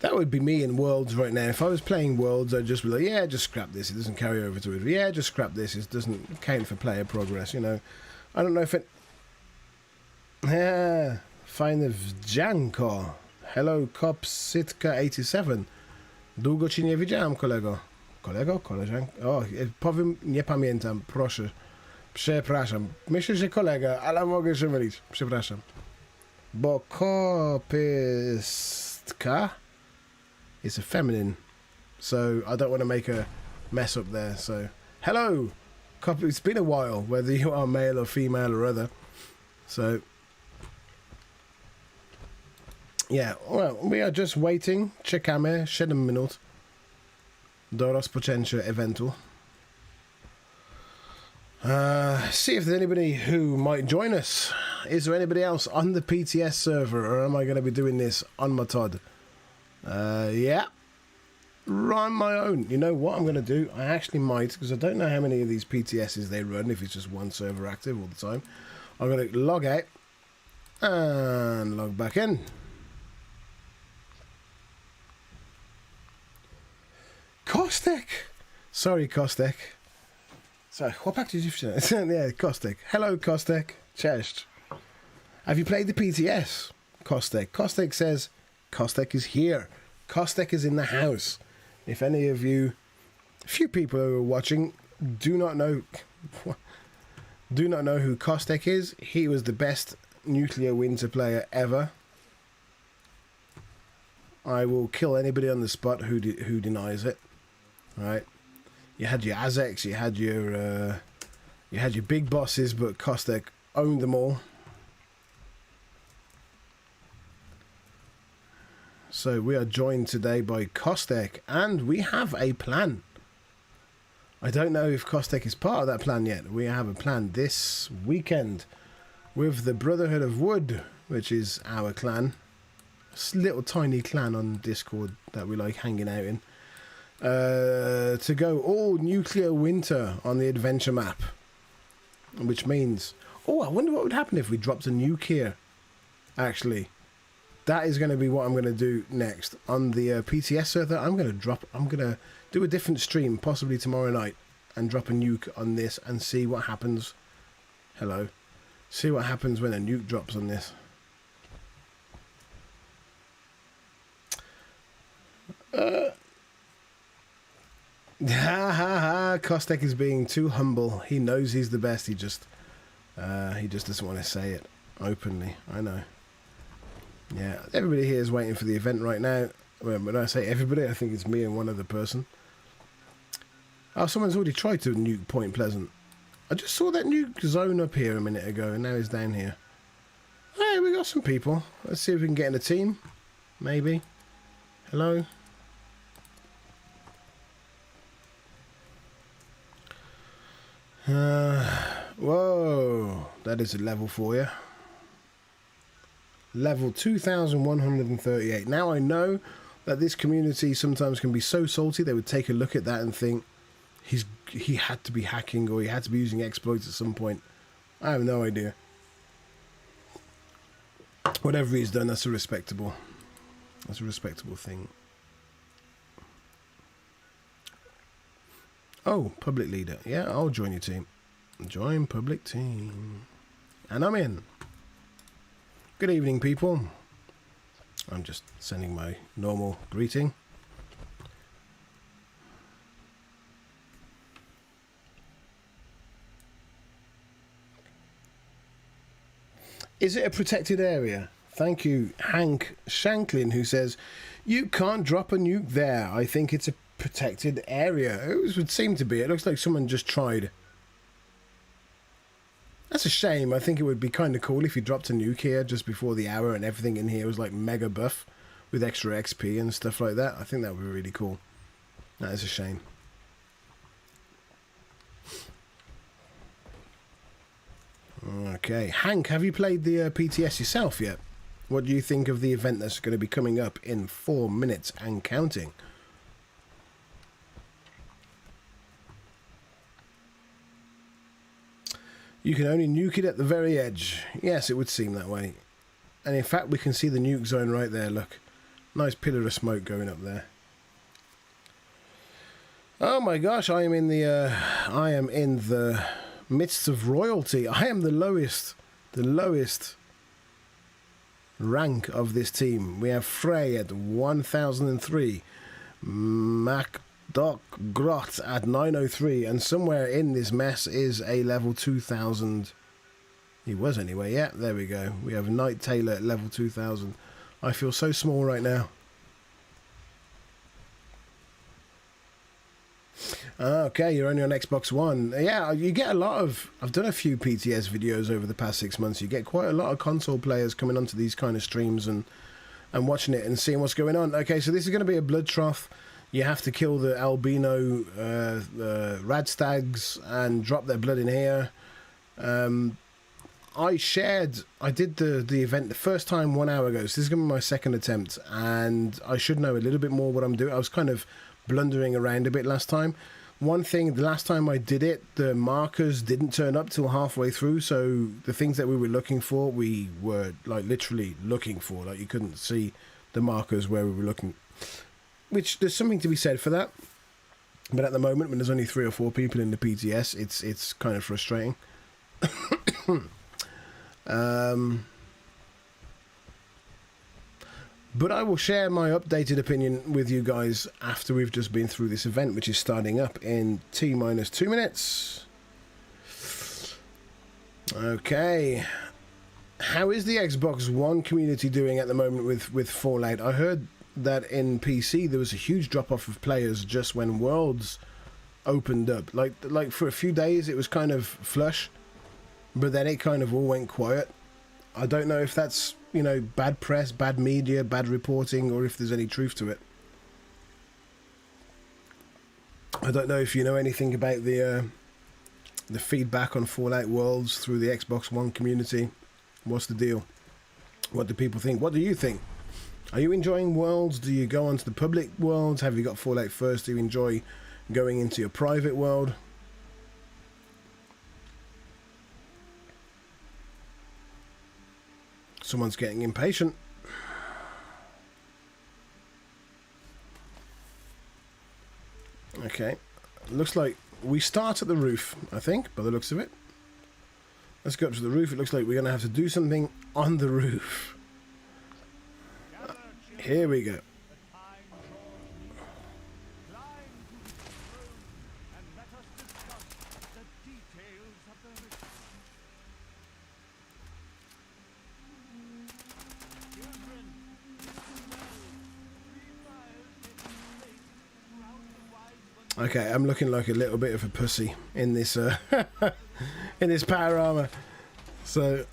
Speaker 1: That would be me in Worlds right now. If I was playing Worlds, I'd just be like, yeah, just scrap this. It doesn't carry over to it. Yeah, just scrap this. It doesn't count for player progress, you know. I don't know if it... Yeah, fine of Janko. Hello, Kopsitka87. Długo ci nie widziałem, kolego. Kolego? Koleżanko? O, powiem, nie pamiętam, proszę. Przepraszam. Myślę, że kolega, ale mogę się mylić. Przepraszam. Bo kopystka is a feminine. So I don't want to make a mess up there. So, hello. It's been a while, whether you are male or female or other. So... Yeah, well, we are just waiting. Czekamy 7 minut do rozpoczęcia eventu. See if there's anybody who might join us. Is there anybody else on the PTS server, or am I going to be doing this on my Todd? Yeah, run my own. You know what I'm going to do? I actually might, because I don't know how many of these PTSs they run, if it's just one server active all the time. I'm going to log out and log back in. Kostek! Sorry, Kostek. Sorry, chłopak czy dziewczyna? Yeah, Kostek. Hello, Kostek. Cześć. Have you played the PTS? Kostek. Kostek says, Kostek is here. Kostek is in the house. If any of you, few people who are watching, do not know who Kostek is, he was the best nuclear winter player ever. I will kill anybody on the spot who denies it. Right, you had your Azex, you had your big bosses, but Kostek owned them all. So we are joined today by Kostek, and we have a plan. I don't know if Kostek is part of that plan yet. We have a plan this weekend with the Brotherhood of Wood, which is our clan. It's a little tiny clan on Discord that we like hanging out in. To go all nuclear winter on the adventure map, which means, oh, I wonder what would happen if we dropped a nuke here. Actually, that is going to be what I'm going to do next on the PTS server. I'm going to do a different stream, possibly tomorrow night, and drop a nuke on this and see what happens. Hello, see what happens when a nuke drops on this. Ha ha ha! Kostek is being too humble. He knows he's the best. He just doesn't want to say it openly. I know. Yeah, everybody here is waiting for the event right now. When I say everybody, I think it's me and one other person. Oh, someone's already tried to nuke Point Pleasant. I just saw that nuke zone up here a minute ago, and now he's down here. Hey, we got some people. Let's see if we can get in a team. Maybe. Hello? Whoa, that is a level for you. Level 2138. Now I know that this community sometimes can be so salty they would take a look at that and think he had to be hacking or he had to be using exploits at some point. I have no idea. Whatever he's done, that's a respectable thing. Oh, public leader. Yeah, I'll join your team. Join public team. And I'm in. Good evening, people. I'm just sending my normal greeting. Is it a protected area? Thank you, Hank Shanklin, who says, you can't drop a nuke there. I think it's a protected area. It would seem to be. It looks like someone just tried. That's a shame. I think it would be kind of cool if you dropped a nuke here just before the hour and everything in here was like mega buff with extra XP and stuff like that. I think that would be really cool. That is a shame. Okay. Hank, have you played the PTS yourself yet? What do you think of the event that's going to be coming up in 4 minutes and counting? You can only nuke it at the very edge. Yes, it would seem that way. And in fact, we can see the nuke zone right there, look. Nice pillar of smoke going up there. Oh my gosh, I am in the midst of royalty. I am the lowest rank of this team. We have Frey at 1003, Doc Grot at 903, and somewhere in this mess is a level 2000. He was anyway. Yeah, there we go. We have Knight Taylor at level 2000. I feel so small right now. Okay, you're only on Xbox One. Yeah, you get a lot of... I've done a few PTS videos over the past 6 months. You get quite a lot of console players coming onto these kind of streams and watching it and seeing what's going on. Okay, so this is going to be a blood trough. You have to kill the albino radstags and drop their blood in here. I did the event the first time 1 hour ago, so this is going to be my second attempt, and I should know a little bit more what I'm doing. I was kind of blundering around a bit last time. One thing, the last time I did it, the markers didn't turn up till halfway through, so the things that we were looking for, we were like literally looking for. Like you couldn't see the markers where we were looking. Which, there's something to be said for that. But at the moment, when there's only 3 or 4 people in the PTS, it's kind of frustrating. But I will share my updated opinion with you guys after we've just been through this event, which is starting up in T-minus 2 minutes. Okay. How is the Xbox One community doing at the moment with Fallout? I heard that in PC there was a huge drop-off of players just when Worlds opened up. Like for a few days it was kind of flush, but then it kind of all went quiet. I don't know if that's, you know, bad press, bad media, bad reporting, or if there's any truth to it. I don't know if you know anything about the feedback on Fallout Worlds through the Xbox One community. What's the deal? What do people think? What do you think? Are you enjoying Worlds? Do you go onto the public worlds? Have you got Fallout first? Do you enjoy going into your private world? Someone's getting impatient. Okay. Looks like we start at the roof, I think, by the looks of it. Let's go up to the roof. It looks like we're going to have to do something on the roof. Here we go. Okay, I'm looking like a little bit of a pussy in this in this power armor. So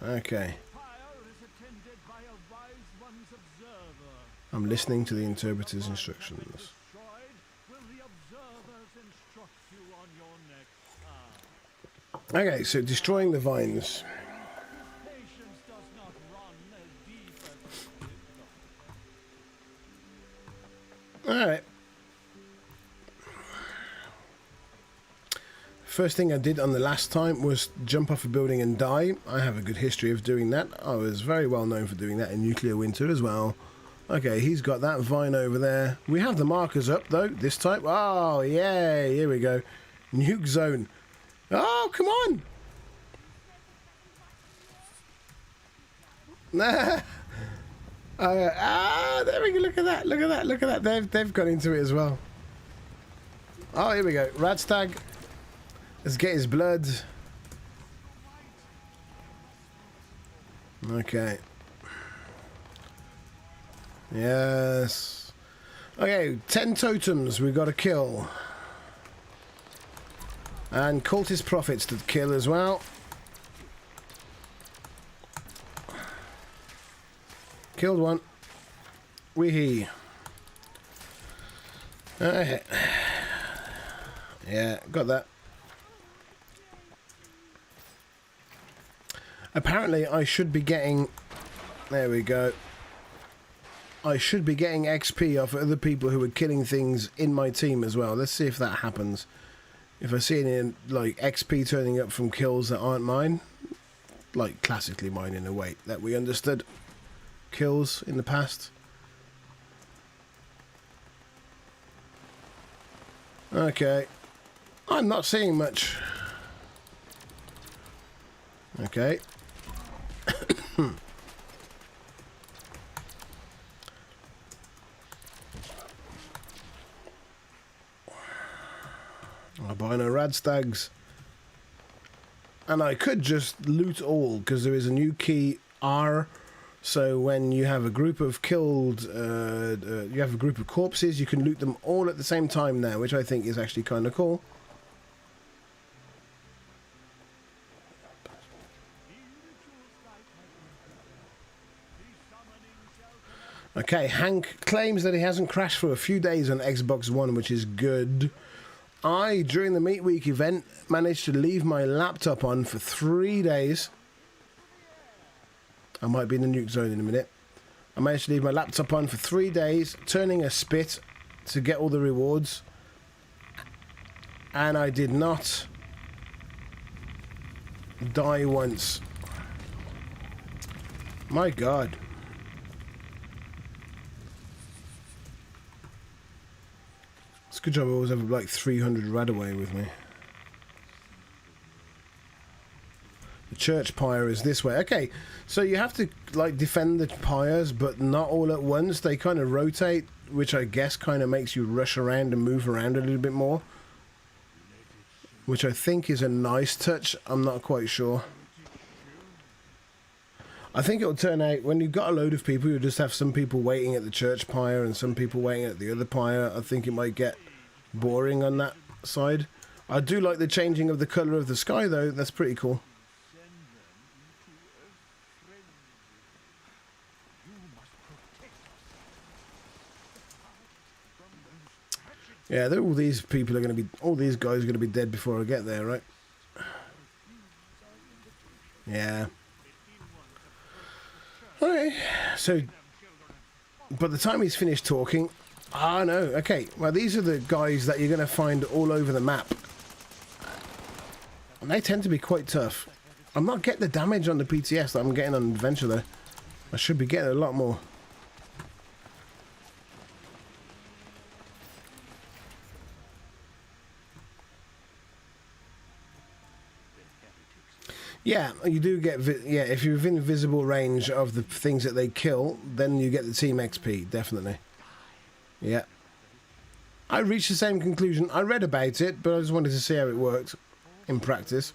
Speaker 1: okay. I'm listening to the interpreter's instructions. Okay, so destroying the vines. Alright. First thing I did on the last time was jump off a building and die. I have a good history of doing that. I was very well known for doing that in Nuclear Winter as well. Okay, he's got that vine over there. We have the markers up though, this time. Oh, yay, here we go. Nuke zone. Oh, come on! There we go, look at that, look at that, look at that. They've got into it as well. Oh, here we go. Radstag. Let's get his blood. Okay. Yes. Okay, 10 totems we've got to kill. And cultist prophets to kill as well. Killed one. Weehee. Alright. Yeah, got that. Apparently I should be getting... There we go. I should be getting XP off other people who are killing things in my team as well. Let's see if that happens. If I see any like XP turning up from kills that aren't mine, like classically mine in a way that we understood kills in the past. Okay, I'm not seeing much. Okay. Albino Radstags. And I could just loot all, because there is a new key R. So when you have a group of killed, you have a group of corpses, you can loot them all at the same time now, which I think is actually kind of cool. Okay, Hank claims that he hasn't crashed for a few days on Xbox One, which is good. I, during the Meat Week event, managed to leave my laptop on for 3 days. I might be in the nuke zone in a minute. I managed to leave my laptop on for 3 days, turning a spit to get all the rewards. And I did not die once. My God. It's a good job I always have like 300 Radaway with me. The church pyre is this way. Okay, so you have to like defend the pyres, but not all at once. They kind of rotate, which I guess kind of makes you rush around and move around a little bit more. Which I think is a nice touch. I'm not quite sure. I think it'll turn out, when you've got a load of people, you'll just have some people waiting at the church pyre and some people waiting at the other pyre. I think it might get boring on that side. I do like the changing of the colour of the sky, though. That's pretty cool. Yeah, all these people are going to be, all these guys are going to be dead before I get there, right? Yeah. Okay, so by the time he's finished talking, no, okay, well these are the guys that you're going to find all over the map. And they tend to be quite tough. I'm not getting the damage on the PTS that I'm getting on Adventure though. I should be getting a lot more. Yeah, you do get... yeah, if you're within visible range of the things that they kill, then you get the team XP, definitely. Yeah. I reached the same conclusion. I read about it, but I just wanted to see how it worked in practice.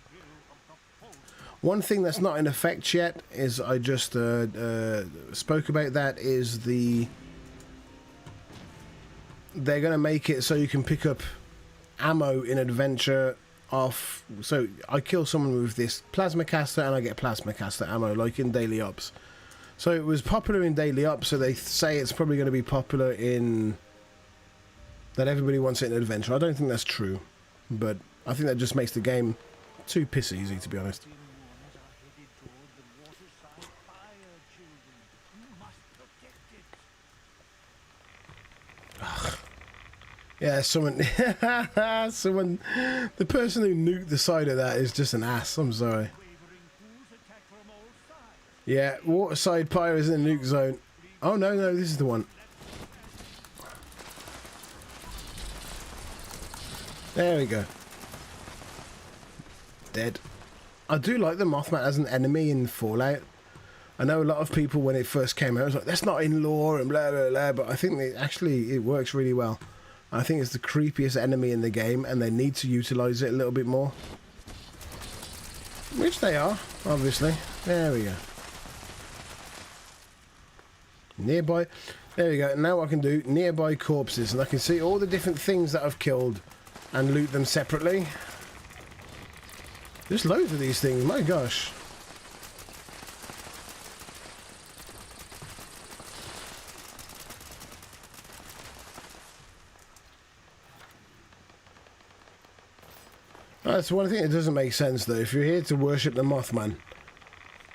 Speaker 1: One thing that's not in effect yet is I just spoke about that is they're going to make it so you can pick up ammo in adventure off. So I kill someone with this plasma caster and I get plasma caster ammo like in daily ops. So it was popular in daily ops, so they say it's probably going to be popular in that everybody wants it in adventure. I don't think that's true, but I think that just makes the game too piss easy, to be honest. Ugh. Yeah, someone, the person who nuked the side of that is just an ass. I'm sorry. Yeah, waterside pyros in the nuke zone. Oh no, this is the one. There we go. Dead. I do like the Mothman as an enemy in Fallout. I know a lot of people when it first came out was like, that's not in lore and blah blah blah, but I think it works really well. I think it's the creepiest enemy in the game and they need to utilise it a little bit more. Which they are, obviously. There we go. Nearby. There we go. Now I can do nearby corpses and I can see all the different things that I've killed and loot them separately. There's loads of these things, my gosh. That's one thing that doesn't make sense though. If you're here to worship the Mothman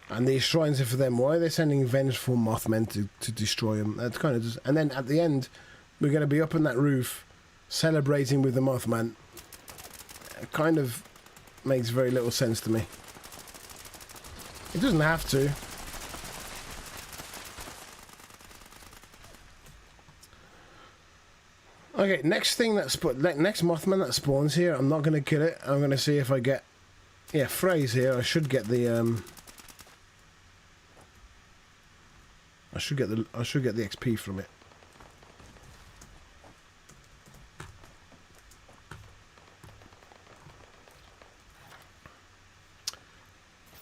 Speaker 1: and these shrines are for them, why are they sending vengeful Mothmen to destroy them? That's kind of just... And then at the end, we're going to be up on that roof celebrating with the Mothman. It kind of makes very little sense to me. It doesn't have to. Okay, next thing next Mothman that spawns here, I'm not going to kill it. I'm going to see if I get... Yeah, phrase here. I should get the... I should get the XP from it.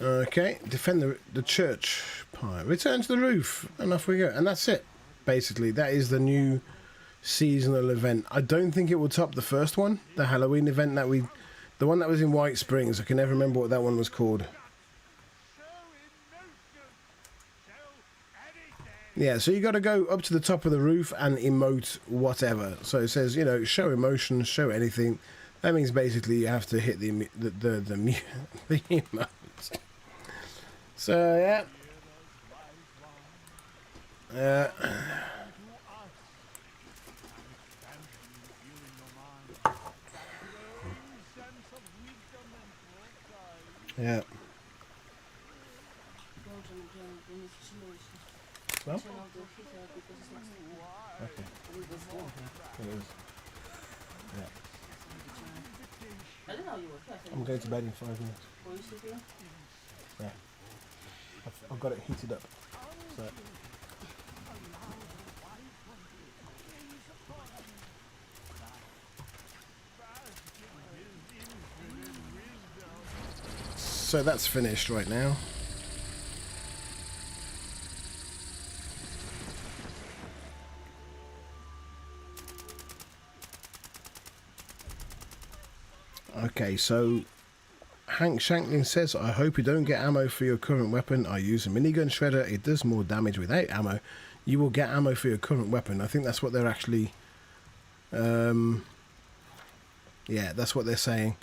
Speaker 1: Okay, defend the church pile. Return to the roof, and off we go. And that's it. Basically, that is the new seasonal event. I don't think it will top the first one, the Halloween event the one that was in White Springs. I can never remember what that one was called. Yeah, so you got to go up to the top of the roof and emote whatever. So it says, you know, show emotion, show anything. That means basically you have to hit the emote. So yeah. Yeah. Well? Okay. Yeah. I'm going to bed in 5 minutes. Yeah. I've got it heated up. So. So that's finished right now. Okay, so Hank Shanklin says, I hope you don't get ammo for your current weapon. I use a minigun shredder. It does more damage without ammo. You will get ammo for your current weapon. I think that's what they're actually... yeah, that's what they're saying.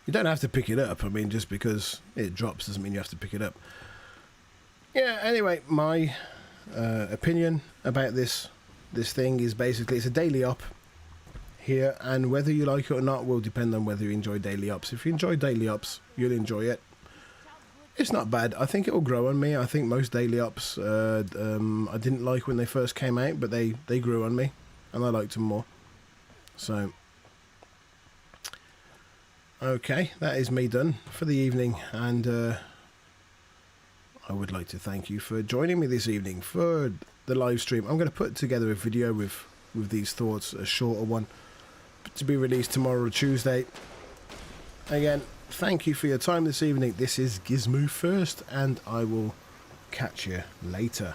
Speaker 1: You don't have to pick it up. I mean, just because it drops doesn't mean you have to pick it up. Yeah, anyway, my opinion about this thing is basically it's a daily op here, and whether you like it or not will depend on whether you enjoy daily ops. If you enjoy daily ops, you'll enjoy it. It's not bad. I think it will grow on me. I think most daily ops I didn't like when they first came out, but they grew on me and I liked them more. So okay, that is me done for the evening, and I would like to thank you for joining me this evening for the live stream. I'm going to put together a video with these thoughts, a shorter one, to be released tomorrow or Tuesday. Again, thank you for your time this evening. This is Gizmo First, and I will catch you later.